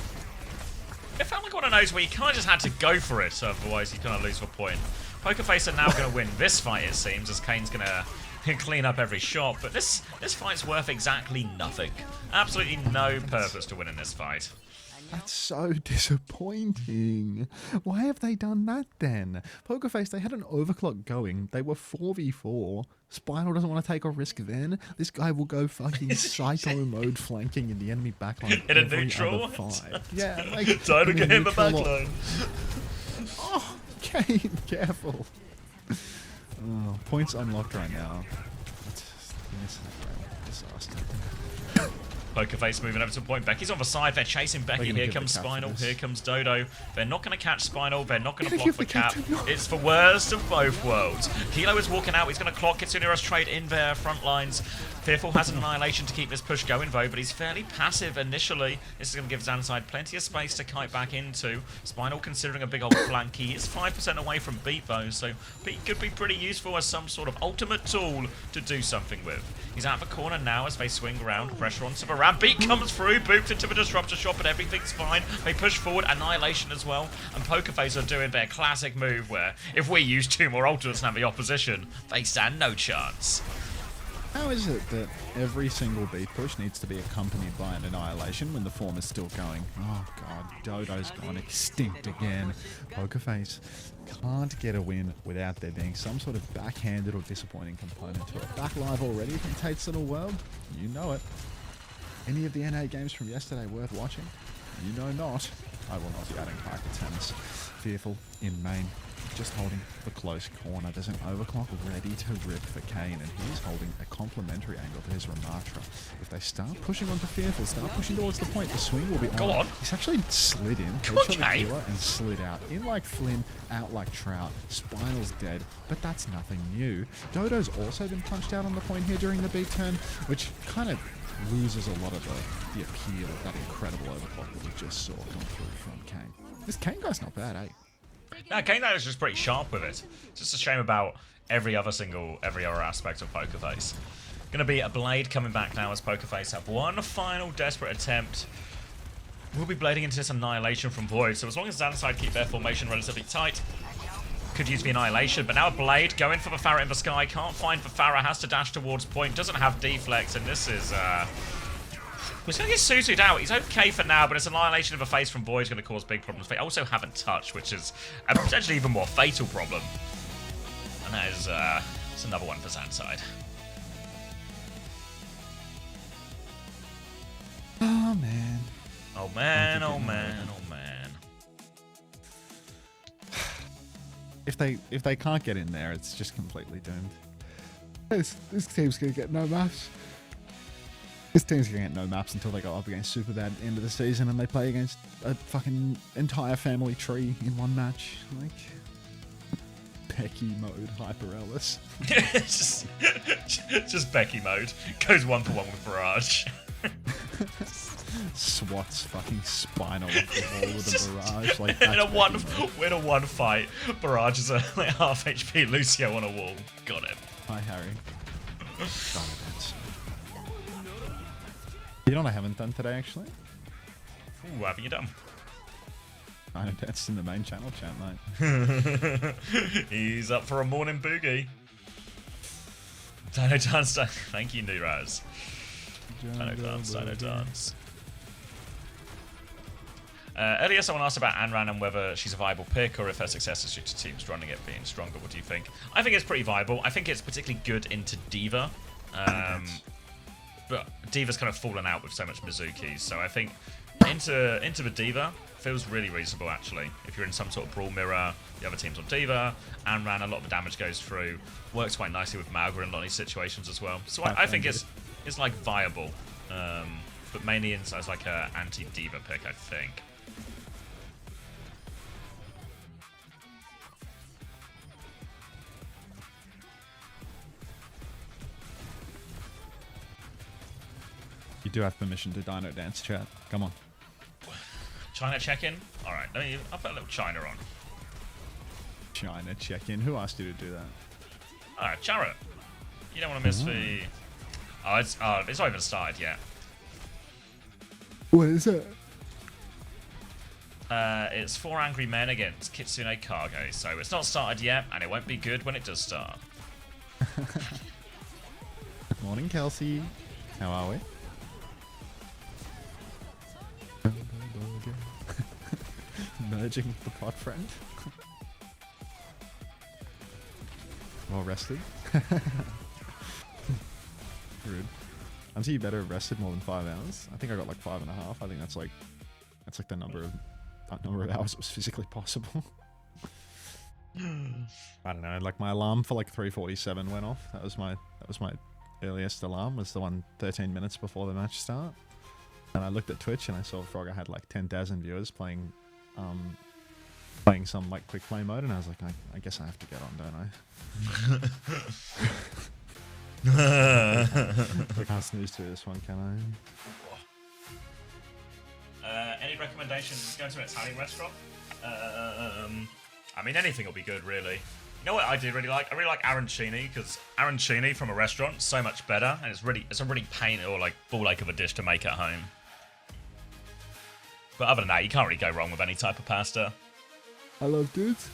It felt like one of those where you kind of just had to go for it, otherwise you kind of lose the point. Pokerface are now going to win this fight, it seems, as Kane's going to clean up every shot. But this fight's worth exactly nothing. Absolutely no purpose to winning this fight. That's so disappointing. Why have they done that then? Pokerface, they had an overclock going. They were 4v4. Spinal doesn't want to take a risk then. This guy will go fucking psycho mode flanking in the enemy backline. In a neutral? Yeah, like... Time to get in the backline. Oh, Kane, careful. Oh, points unlocked right now. Disaster. Pokerface moving over to the point. Becky's on the side. They're chasing Becky. Here comes Spinal. Here comes Dodo. They're not going to catch Spinal. They're not going to block the cap. It's the worst of both worlds. Kilo is walking out. He's going to clock Kitsunero's trade in their front lines. Fearful has an annihilation to keep this push going, though, but he's fairly passive initially. This is going to give ZANSIDE plenty of space to kite back into. Spinal considering a big old flank. He is 5% away from Beat, though, so Beat could be pretty useful as some sort of ultimate tool to do something with. He's out of the corner now as they swing around. Pressure onto the ramp. Beat comes through, boots into the disruptor shot, but everything's fine. They push forward, annihilation as well. And Pokerface are doing their classic move where if we use 2 more ultimates and have the opposition, they stand no chance. How is it that every single beat push needs to be accompanied by an annihilation when the form is still going? Oh god, Dodo's gone extinct again. Pokerface can't get a win without there being some sort of backhanded or disappointing component to it. Back live already from Tate's Little World? You know it. Any of the NA games from yesterday worth watching? You know not. I will not be adding Piper Tennis. Fearful in main. Just holding the close corner. There's an overclock ready to rip for Kane, and he's holding a complementary angle to his Ramatra. If they start pushing onto Fearful, start pushing towards the point, the swing will be on. Go on. He's actually slid in, headshot the killer, and slid out. In like Flynn, out like Trout. Spinal's dead, but that's nothing new. Dodo's also been punched out on the point here during the beat turn, which kind of loses a lot of the appeal of that incredible overclock that we just saw come through from Kane. This Kane guy's not bad, eh? No, Kane is just pretty sharp with it. It's just a shame about every other aspect of Pokerface. Gonna be a Blade coming back now as Pokerface have one final desperate attempt. We'll be blading into this annihilation from Void, so as long as ZANSIDE keep their formation relatively tight, could use the annihilation, but now a Blade going for the Pharah in the sky, can't find the Pharah, has to dash towards point, doesn't have deflex, and this is he's going to get Suzu'd out. He's okay for now, but it's annihilation of a face from Void is going to cause big problems. They also haven't touched, which is a potentially even more fatal problem. And that is it's another one for ZANSIDE. Oh man. Oh man, oh man, oh man. If they can't get in there, it's just completely doomed. This team's going to get no maps. This team's going to get no maps until they go up against Superbad at the end of the season and they play against a fucking entire family tree in one match. Like, Becky mode, Hyper Ellis. just Becky mode. Goes 1-for-1 with Barrage. Swats fucking Spinal off the wall with a Barrage. Like, in a one fight, Barrage is a like, half HP Lucio on a wall. Got him. Hi, Harry. You know what I haven't done today, actually? Ooh, what haven't you done? I know that's in the main channel chat, mate. He's up for a morning boogie. Dino Dance. Thank you, Nuraz. Dino Dance. Earlier, someone asked about Anran and whether she's a viable pick or if her success is due to teams running it being stronger. What do you think? I think it's pretty viable. I think it's particularly good into Diva. But Diva's kind of fallen out with so much Mizuki, so I think into the Diva feels really reasonable, actually. If you're in some sort of brawl mirror, the other team's on Diva, Anran, a lot of the damage goes through. Works quite nicely with Malga in a lot of these situations as well. So I think it's like viable. but mainly as like a anti-diva pick, I think. You do have permission to Dino Dance chat. Come on. China check-in? Alright, I'll put a little China on. China check-in. Who asked you to do that? Alright, Charrot. You don't want to miss the... Oh, it's not even started yet. What is it? It's 4 angry men against Kitsune Cargo, so it's not started yet, and it won't be good when it does start. Good morning, Kelsey. How are we? Merging with the pot friend. Well rested. Rude. Until you better have rested more than 5 hours. I think I got like 5.5. I think that's like the number of hours that was physically possible. I don't know. Like my alarm for like 3:47 went off. That was my earliest alarm. Was the one 13 minutes before the match start. And I looked at Twitch and I saw Frogger had like 10,000 viewers playing some like quick play mode, and I was like, I guess I have to get on, don't I? I can't snooze through this one, can I? Any recommendations going to an Italian restaurant? I mean, anything will be good, really. You know what I do really like? I really like arancini, because arancini from a restaurant is so much better, and it's a really pain or like ball ache of a dish to make at home. But other than that, you can't really go wrong with any type of pasta. I love dudes.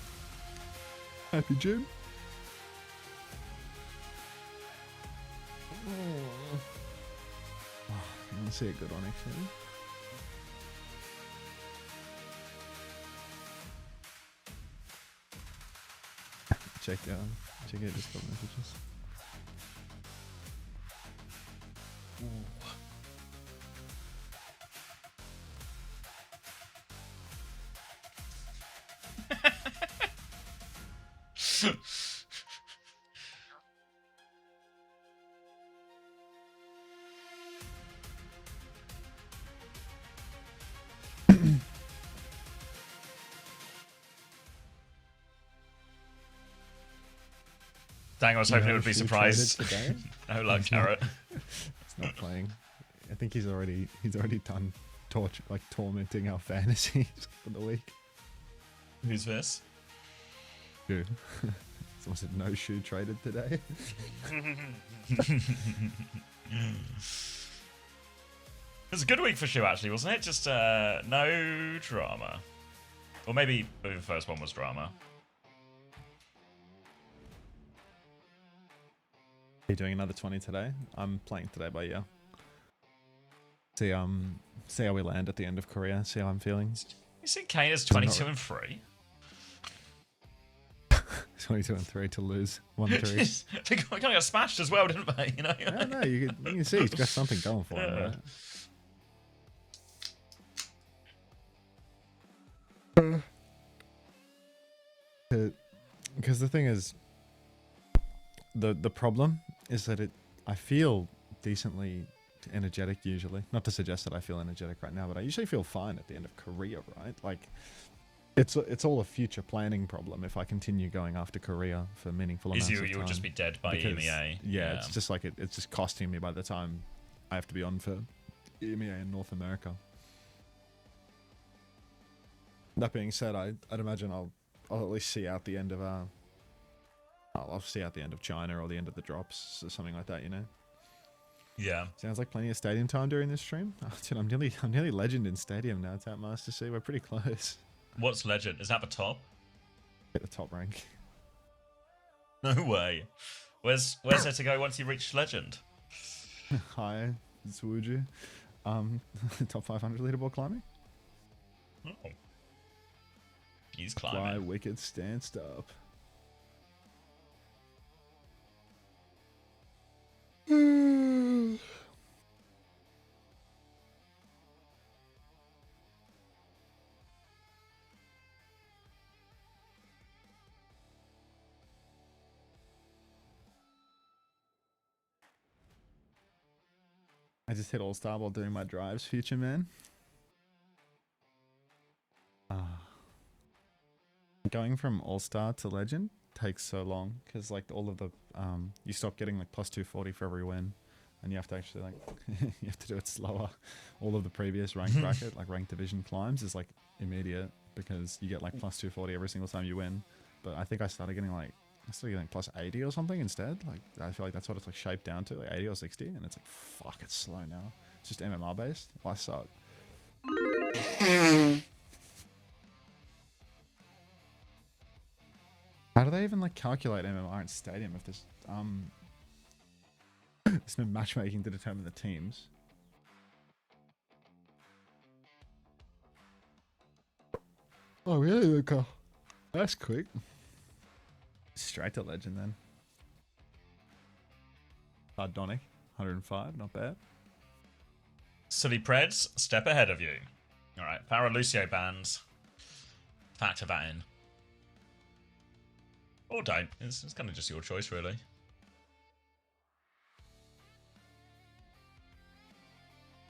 Happy Jim. Oh, I want to see a good one actually. Check out Discord messages. Dang, I was hoping it would be surprised. No luck, Carrot. It's not playing. I think he's already done tormenting our fantasies for the week. Who's this? Dude. Someone said no shoe traded today. It was a good week for Shu, actually, wasn't it? Just no drama. Or maybe the first one was drama. Are you doing another 20 today? I'm playing today by ear. See how we land at the end of Korea. See how I'm feeling. You see Kane is 22 and 3. 22 and 3 to lose 1-3. They kind of got smashed as well, didn't they? You know? No, you can see he's got something going for him, right? Because the thing is, the problem is that I feel decently energetic usually. Not to suggest that I feel energetic right now, but I usually feel fine at the end of Korea, right? Like, it's all a future planning problem if I continue going after Korea for meaningful amounts of time. You'll just be dead by EMEA. Yeah, it's just like it's just costing me by the time I have to be on for EMEA in North America. That being said, I'd imagine I'll at least see out the end of I'll see out the end of China or the end of the drops or something like that, you know. Yeah. Sounds like plenty of stadium time during this stream. Oh, dude, I'm nearly legend in stadium now, Tap Master C. We're pretty close. What's legend? Is that the top? Hit the top rank. No way. Where's there to go once you reach legend? Hi, it's Wuju. Top 500 leaderboard climbing. Oh. He's climbing. Fly wicked stance up. I just hit All-Star while doing my drives, future man. Going from All-Star to Legend takes so long because like all of the you stop getting like plus 240 for every win, and you have to actually like you have to do it slower. All of the previous rank bracket, like ranked division climbs, is like immediate because you get like plus 240 every single time you win. But I think I started getting plus 80 or something instead. Like I feel like that's what it's like shaped down to, like 80 or 60, and it's like fuck, it's slow now. It's just MMR based. Well, I suck. How do they even like calculate MMR in Stadium if there's there's no matchmaking to determine the teams? Oh really, Luca? That's quick. Straight to Legend then. Sardonic, 105, not bad. Silly Preds, step ahead of you. Alright, Para Lucio bans. Factor that in. Or don't. It's kind of just your choice, really.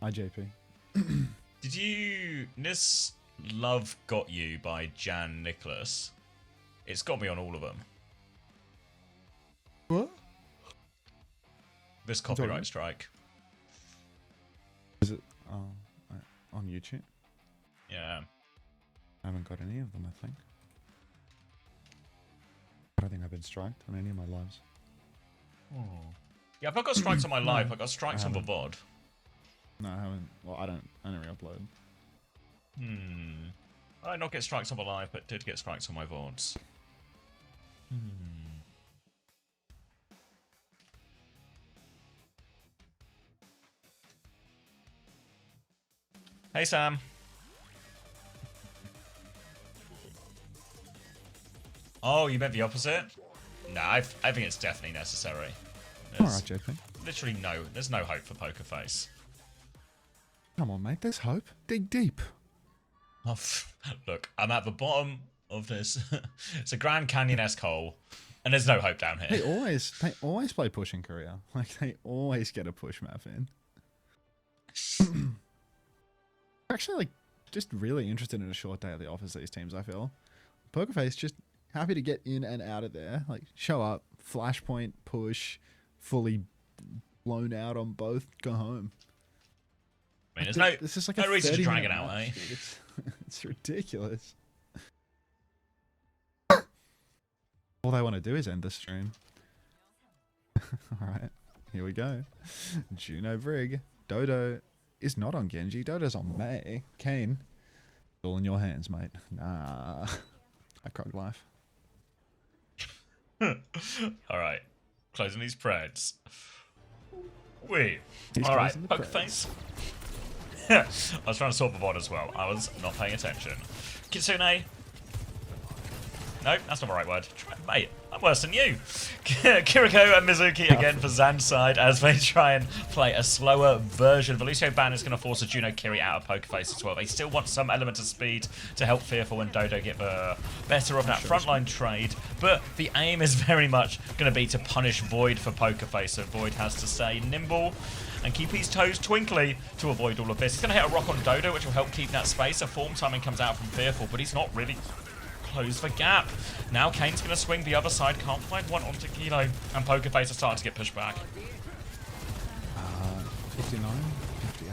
Hi, JP. Did you... This Love Got You by Jan Nicholas. It's got me on all of them. What? This copyright strike. Is it on YouTube? Yeah. I haven't got any of them, I think. I don't think I've been striked on any of my lives. Oh. Yeah, I've not got strikes on my live. I've got strikes on the VOD. No, I haven't. Well, I don't re-upload. I did not get strikes on my live, but did get strikes on my VODs. Hey, Sam. Oh, you meant the opposite? No, I think it's definitely necessary. Alright, JP. Literally there's no hope for Poker Face. Come on, mate, there's hope. Dig deep. Oh, look, I'm at the bottom of this. It's a Grand Canyon-esque hole, and there's no hope down here. They always play push in Korea. Like, they always get a push map in. Actually, like, just really interested in a short day at the office, these teams, I feel. Pokerface just happy to get in and out of there. Like, show up, flashpoint, push, fully blown out on both, go home. I mean, this is like no reason to drag it out, eh? It's ridiculous. All they want to do is end the stream. Alright, here we go. Juno Brig. Dodo is not on Genji. Dodo's on Mei. Kane. All in your hands, mate. Nah. I cried life. Alright. Closing these Preds. Alright, Poker Face. I was trying to sort the VOD as well. I was not paying attention. Kitsune. Nope, that's not the right word. Mate, I'm worse than you. Kiriko and Mizuki again for ZANSIDE as they try and play a slower version. Lucio Ban is going to force a Juno Kiri out of Poker Face as well. They still want some element of speed to help Fearful and Dodo get the better of that frontline trade. But the aim is very much going to be to punish Void for Poker Face. So Void has to stay nimble and keep his toes twinkly to avoid all of this. He's going to hit a rock on Dodo, which will help keep that space. A form timing comes out from Fearful, but he's not really close the gap. Now Kane's going to swing the other side, can't find one onto Kilo, and Poker Face is starting to get pushed back. 59, 58,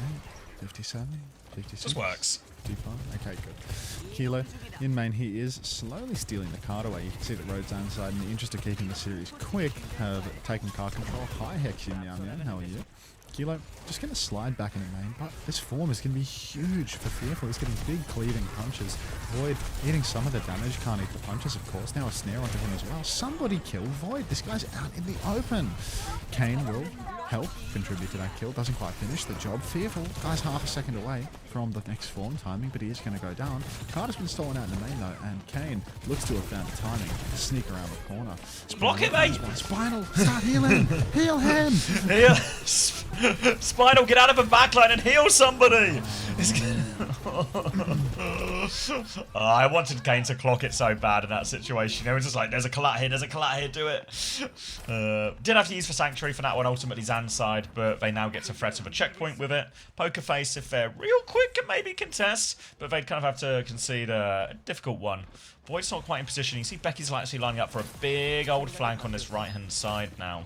57, 56. Just works. 55. Okay, good. Kilo, in main, he is slowly stealing the card away. You can see that RØDE ZANSIDE, in the interest of keeping the series quick, have taken card control. Hi, Hexy Meow Meow, how are you? Kilo, just going to slide back in the main, but this form is going to be huge for Fearful. He's getting big cleaving punches. Void eating some of the damage, can't eat the punches, of course. Now a snare onto him as well. Somebody kill Void. This guy's out in the open. Kane will help contribute to that kill. Doesn't quite finish the job. Fearful, guy's half a second away from the next form timing, but he is going to go down. Card has been stolen out in the main though, and Kane looks to have found the timing to sneak around the corner. Block it, mate! Spinal, start healing! Heal him! Heal! Spinal, get out of the backline and heal somebody! I wanted Kane to clock it so bad in that situation. It was just like, there's a collat here, do it. Did have to use for Sanctuary for that one, ultimately ZANSIDE, but they now get to threat of a checkpoint with it. Pokerface, if they're real quick, can maybe contest, but they'd kind of have to concede a difficult one. Void's not quite in position. You see Becky's actually lining up for a big old flank on this right-hand side now.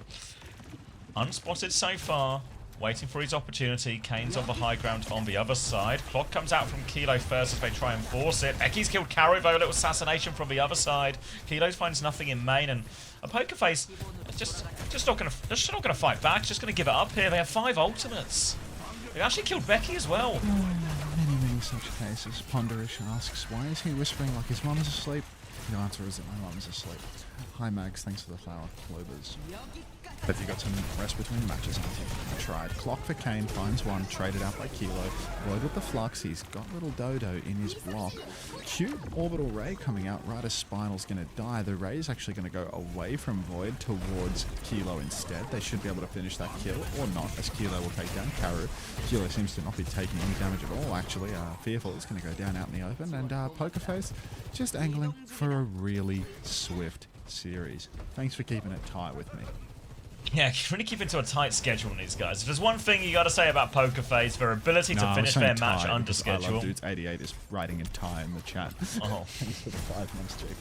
Unspotted so far. Waiting for his opportunity. Kane's on the high ground on the other side. Clock comes out from Kilo first as they try and force it. Becky's killed Caro though. A little assassination from the other side. Kilo finds nothing in main, and a Pokerface just not gonna fight back. Just gonna give it up here. They have 5 ultimates. They actually killed Becky as well. Many such cases. Ponderish asks, why is he whispering like his mum's asleep? The answer is that my mum's asleep. Hi Mags, thanks for the flower. Clovers. Have you got some rest between matches? I tried. Clock for Kane, finds one, traded out by Kilo. Void with the flux, he's got little Dodo in his block. Cute orbital ray coming out right as Spinal's going to die. The ray is actually going to go away from Void towards Kilo instead. They should be able to finish that kill, or not, as Kilo will take down Karu. Kilo seems to not be taking any damage at all, actually. Fearful is going to go down out in the open, and Pokerface just angling for a really swift series. Thanks for keeping it tight with me. Yeah, really keep it to a tight schedule on these guys. If there's one thing you got to say about Pokerface, their ability to finish their match under schedule. I love Dudes 88 is writing in tie in the chat. Oh. Thanks for the 5 months, JP.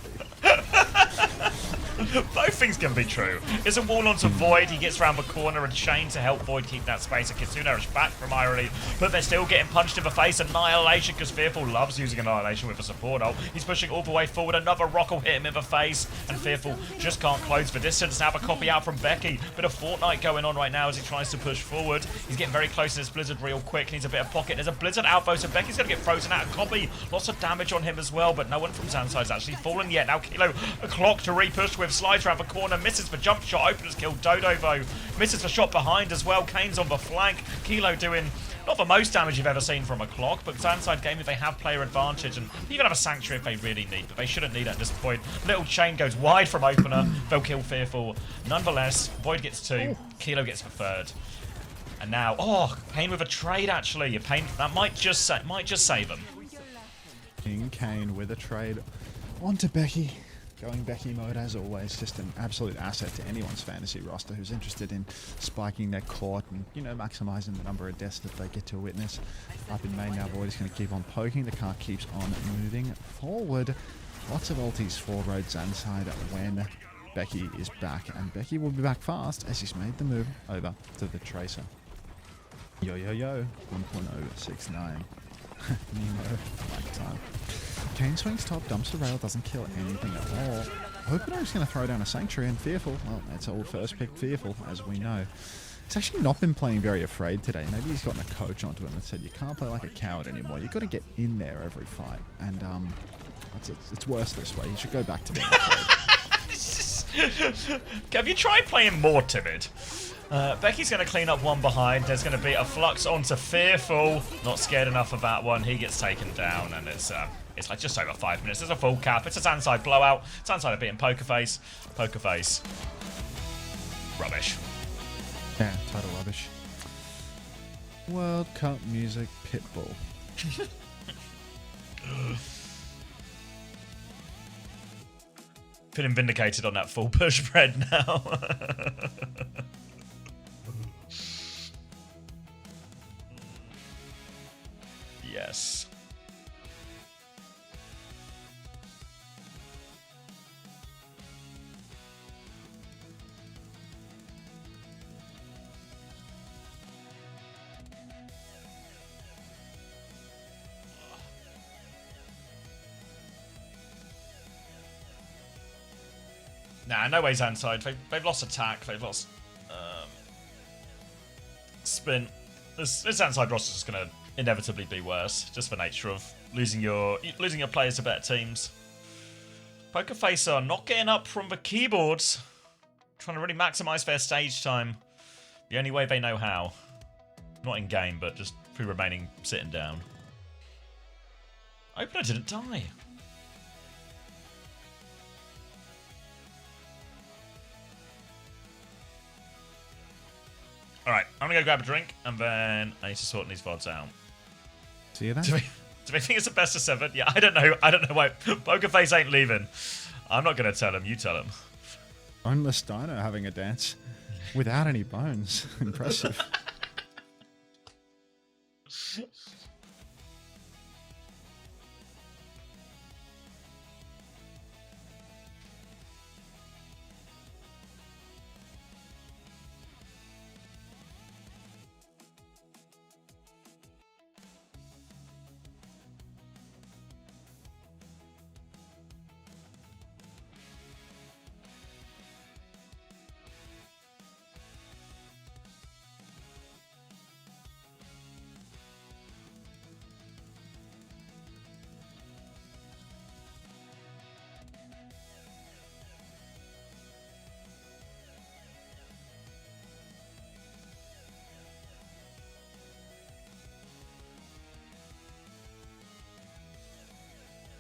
Both things can be true. There's a wall onto Void, he gets around the corner, and Shane to help Void keep that space. And Kitsuna is back from Irony, but they're still getting punched in the face. Annihilation, because Fearful loves using Annihilation with a support ult. He's pushing all the way forward. Another rock will hit him in the face, and Fearful just can't close the distance. Now a copy out from Becky. Bit of Fortnite going on right now as he tries to push forward. He's getting very close to this Blizzard real quick. Needs a bit of pocket. There's a Blizzard outpost, and Becky's going to get frozen out. Copy, lots of damage on him as well, but no one from ZANSIDE's actually fallen yet. Now Kilo, a clock to repush with, slides around the corner, misses the jump shot. Openers killed Dodo though. Misses the shot behind as well. Kane's on the flank. Kilo doing not the most damage you've ever seen from a clock, but ZANSIDE game if they have player advantage, and even have a Sanctuary if they really need, but they shouldn't need it at this point. Little chain goes wide from opener. They'll kill Fearful. Nonetheless, Void gets 2. Kilo gets the 3rd. And now, Pain with a trade actually. A Pain that might just save them. King Kane with a trade onto Becky. Going Becky mode as always, just an absolute asset to anyone's fantasy roster who's interested in spiking their court and, you know, maximizing the number of deaths that they get to witness. Up in main now, Void is going to keep on poking. The car keeps on moving forward. Lots of ultis for RØDE ZANSIDE when Becky is back, and Becky will be back fast as he's made the move over to the Tracer. Yo yo yo, 1.069. Nemo, like time. Kane swings top, dumps the rail, doesn't kill anything at all. Opener is going to throw down a Sanctuary, and Fearful, well, that's old first pick Fearful, as we know. He's actually not been playing very afraid today. Maybe he's gotten a coach onto him and said, you can't play like a coward anymore. You've got to get in there every fight. And it's worse this way. You should go back to being afraid. Have you tried playing more timid? Becky's going to clean up one behind. There's going to be a flux onto Fearful. Not scared enough of that one. He gets taken down, and it's like just over 5 minutes. There's a full cap. It's a ZANSIDE blowout. ZANSIDE are beating Pokerface. Pokerface. Rubbish. Yeah, total rubbish. World Cup music Pitbull. Feeling vindicated on that full push spread now. Yes. Nah, no way ZANSIDE. They've lost attack. They've lost sprint. This ZANSIDE roster is going to inevitably be worse, just the nature of losing your players to better teams. Pokerface are not getting up from the keyboards, trying to really maximize their stage time. The only way they know how. Not in game, but just through remaining sitting down. Opener didn't die. Alright, I'm gonna go grab a drink, and then I need to sort these VODs out. See you then. Do they think it's a best of 7? Yeah, I don't know. I don't know why Pokerface ain't leaving. I'm not gonna tell him. You tell him. Boneless Dino having a dance without any bones. Impressive.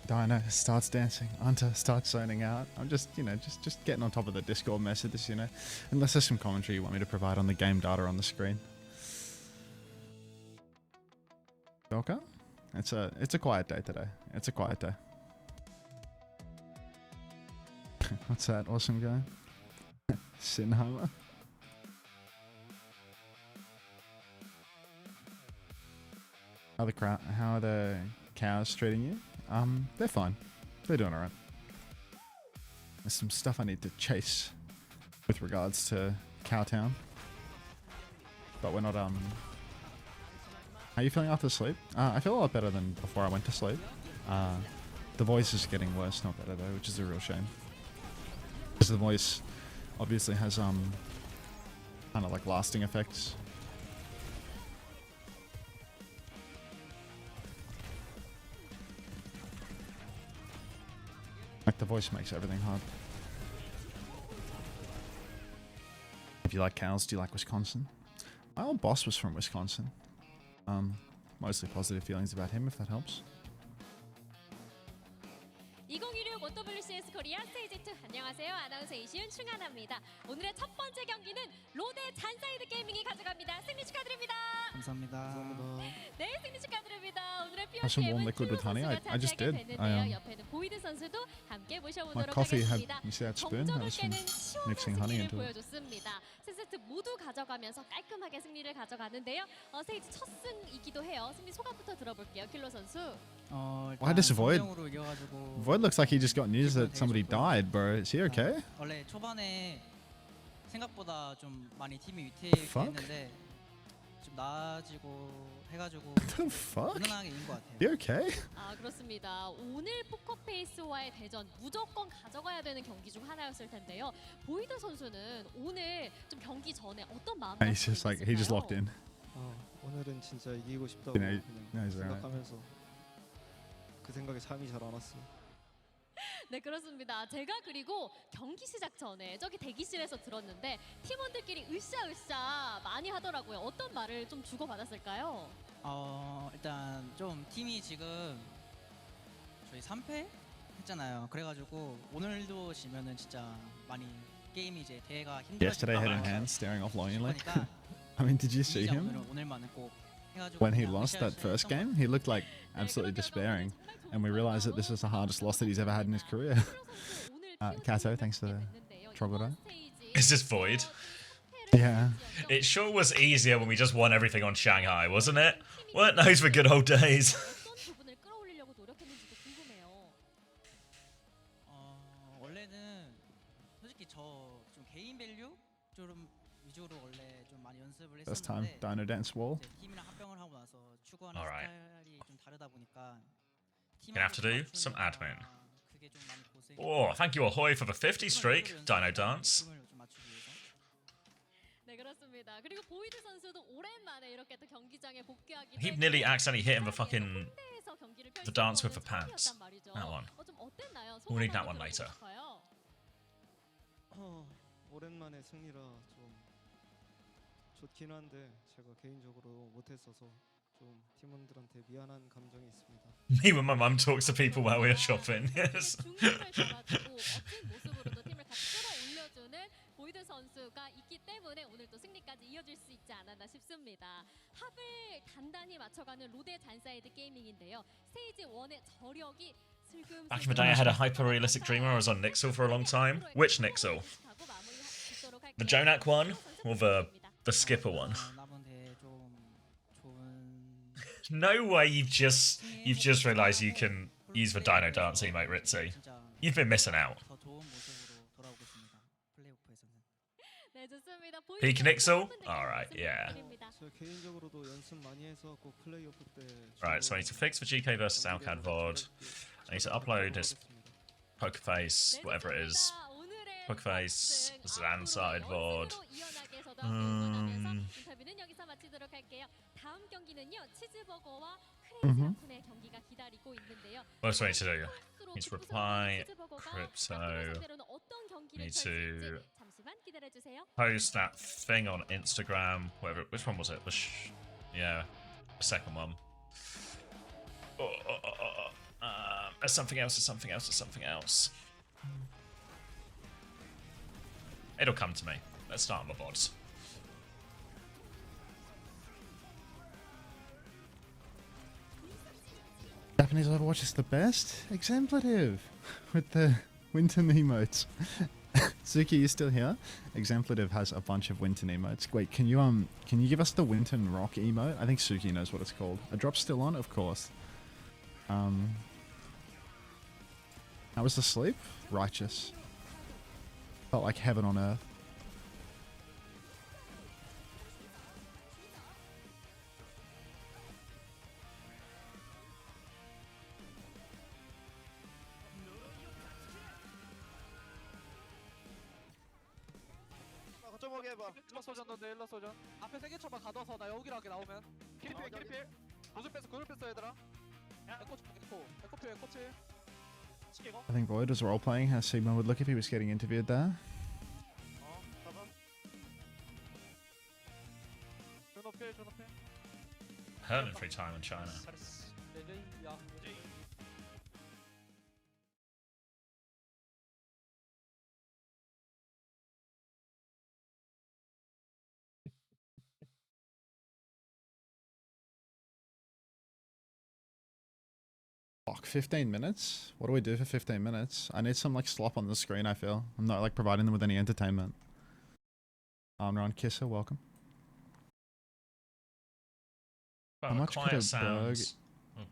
Dino starts dancing. Unter starts zoning out. I'm just, just getting on top of the Discord messages, Unless there's some commentary you want me to provide on the game data on the screen. Belka? It's a quiet day today. It's a quiet day. What's that awesome guy? Sinhammer? How are the cows treating you? They're fine. They're doing alright. There's some stuff I need to chase with regards to Cowtown. But we're not, How are you feeling after sleep? I feel a lot better than before I went to sleep. The voice is getting worse, not better though, which is a real shame. Because the voice obviously has, kind of like lasting effects. Like the voice makes everything hard. If you like cows, do you like Wisconsin? My old boss was from Wisconsin. Mostly positive feelings about him, if that helps. 2016 OWCS 코리아 스테이지 2 안녕하세요. 아나운서 이시윤 충하나입니다. 오늘의 첫 번째 경기는 로데 잔사이드 게이밍이 가져갑니다. 승리 축하드립니다. 감사합니다. 네, 승리 축하드립니다. 오늘의 Have some warm POCM은 liquid with honey? I just did. 옆에는 보이드 선수도 함께 My 모셔보도록 coffee had, 하겠습니다. you see that spoon? I 정적을 was from 깨는 시원한 mixing honey 승리를 into it. 보여줬습니다. 세 세트 모두 가져가면서 깔끔하게 승리를 가져가는데요. 스테이지 첫 승이기도 해요. 승리 소감부터 들어볼게요. 킬러 선수. Why does Void? 성공으로 이겨가지고 Void looks like he just got news that somebody died, bro. Is he okay? 원래 초반에 생각보다 좀 많이 팀이 fuck? 위태했는데 좀 나아지고 해가지고 The fuck? 무난하게 이긴 것 같아요. You okay? 그렇습니다. 오늘 포커페이스와의 대전 무조건 가져가야 되는 경기 중 하나였을 텐데요. 보이드 선수는 오늘 좀 경기 전에 어떤 마음을 And he's just like, he just locked in. 오늘은 진짜 이기고 싶다고 You know, 그냥 no, he's alright. 생각하면서 그 생각에 잠이 잘 안 왔어요. 네, 그렇습니다. 제가 그리고 경기 시작 전에 저기 대기실에서 들었는데 팀원들끼리 으쌰으쌰 많이 하더라고요. 어떤 말을 좀 주고받았을까요? 일단 좀 팀이 지금 저희 3패 했잖아요. 그래가지고 오늘도 지면은 진짜 많이 게임이 이제 대회가 Yesterday, head in 힘들어질 hand, staring off longingly. 거니까 I mean, did you see him? 오늘만은 꼭 해가지고 When he 그냥 lost that 으쌰으쌰 first 했던 game, he looked like absolutely despairing. And we realized that this is the hardest loss that he's ever had in his career. Kato, thanks for the Troglodyte. Is this Void? Yeah. It sure was easier when we just won everything on Shanghai, wasn't it? Weren't those the good old days? 원래는 솔직히 저 좀 개인 밸류 좀 위주로 원래 좀 많이 연습을 First time 했었는데 Dino Dance Wall. 이제 팀이랑 합병을 하고 나서 추구하는 Alright. 스타일이 좀 다르다 보니까 Gonna have to do some admin. 그게 좀 많이 고생이 Oh, thank you Ahoy for the 50 streak, Dino Dance. 좀 맞추기 위해서. 네, 그렇습니다. 그리고 보이드 선수도 오랜만에 이렇게 또 경기장에 복귀하기 He nearly accidentally hit him the fucking the dance with the pants. That one. 좀 어땠나요? We'll need that one later. 오랜만에 승리라 좀 좋긴 한데 제가 개인적으로 못했어서 좀 팀원들한테 미안한 감정이 있습니다. Me when my mum talks to people while we are shopping. Yes. 중심을 잡아주고 멋진 모습으로도 팀을 같이 끌어올려주는 보이드 선수가 있기 때문에 오늘 또 승리까지 이어질 수 있지 않았나 싶습니다. 합을 단단히 맞춰가는 로데 잔사이드 게이밍인데요. 스테이지 1의 저력이 Back in the day, I had a hyper-realistic dream where I was on Nixel for a long time. Which Nixel? The Jonak one or the Skipper one? 남은 대회 좀 좋은 No way you've just realised you can use the Dino Dance emote, Ritzy. 진짜 You've been missing out. 더 좋은 모습으로 돌아오겠습니다. 플레이오프에서는. 네, 좋습니다. Peak Nixel? Alright, yeah. 저 개인적으로도 연습 많이 해서 꼭 플레이오프 때. Right, so I need to fix the GK versus Alcad VOD. I need to upload this Pokerface, whatever it is. Pokerface, ZANSIDE VOD. 인터뷰는 여기서 마치도록 할게요. 다음 경기는요. 치즈버거와 크레이지아쿤의 경기가 기다리고 있는데요. What else do I need to do? Need to reply, crypto. Need to 잠시만 기다려 주세요. post that thing on Instagram. Whatever. Which one was it? Yeah, the second one. There's something else. There's something else. There's something else. It'll come to me. Let's start on the VODs. Japanese Overwatch is the best. Exemplative with the Winton emotes. Suki, you still here? Exemplative has a bunch of Winton emotes. Wait, can you give us the Winton Rock emote? I think Suki knows what it's called. A drop's still on, of course. How was the sleep? Righteous. Felt like heaven on earth. 거쳐보게 해봐. 일러 소전 넌데 일러 소전. 앞에 세개 쳐봐 가둬서 나 여기로 하게 나오면. 키리필 키리필. 고수 뺐어 고수 뺐어 얘들아. 에코필 에코필. I think Void was role playing how Sigma would look if he was getting interviewed there. 봐봐. 준호필 준호필. Hurling free time in China. 잘했어. 야. 15 minutes? What do we do for 15 minutes? I need some like slop on the screen, I feel. I'm not like providing them with any entertainment. Ron Kisser, welcome. How much could a Quiet burg... sounds of me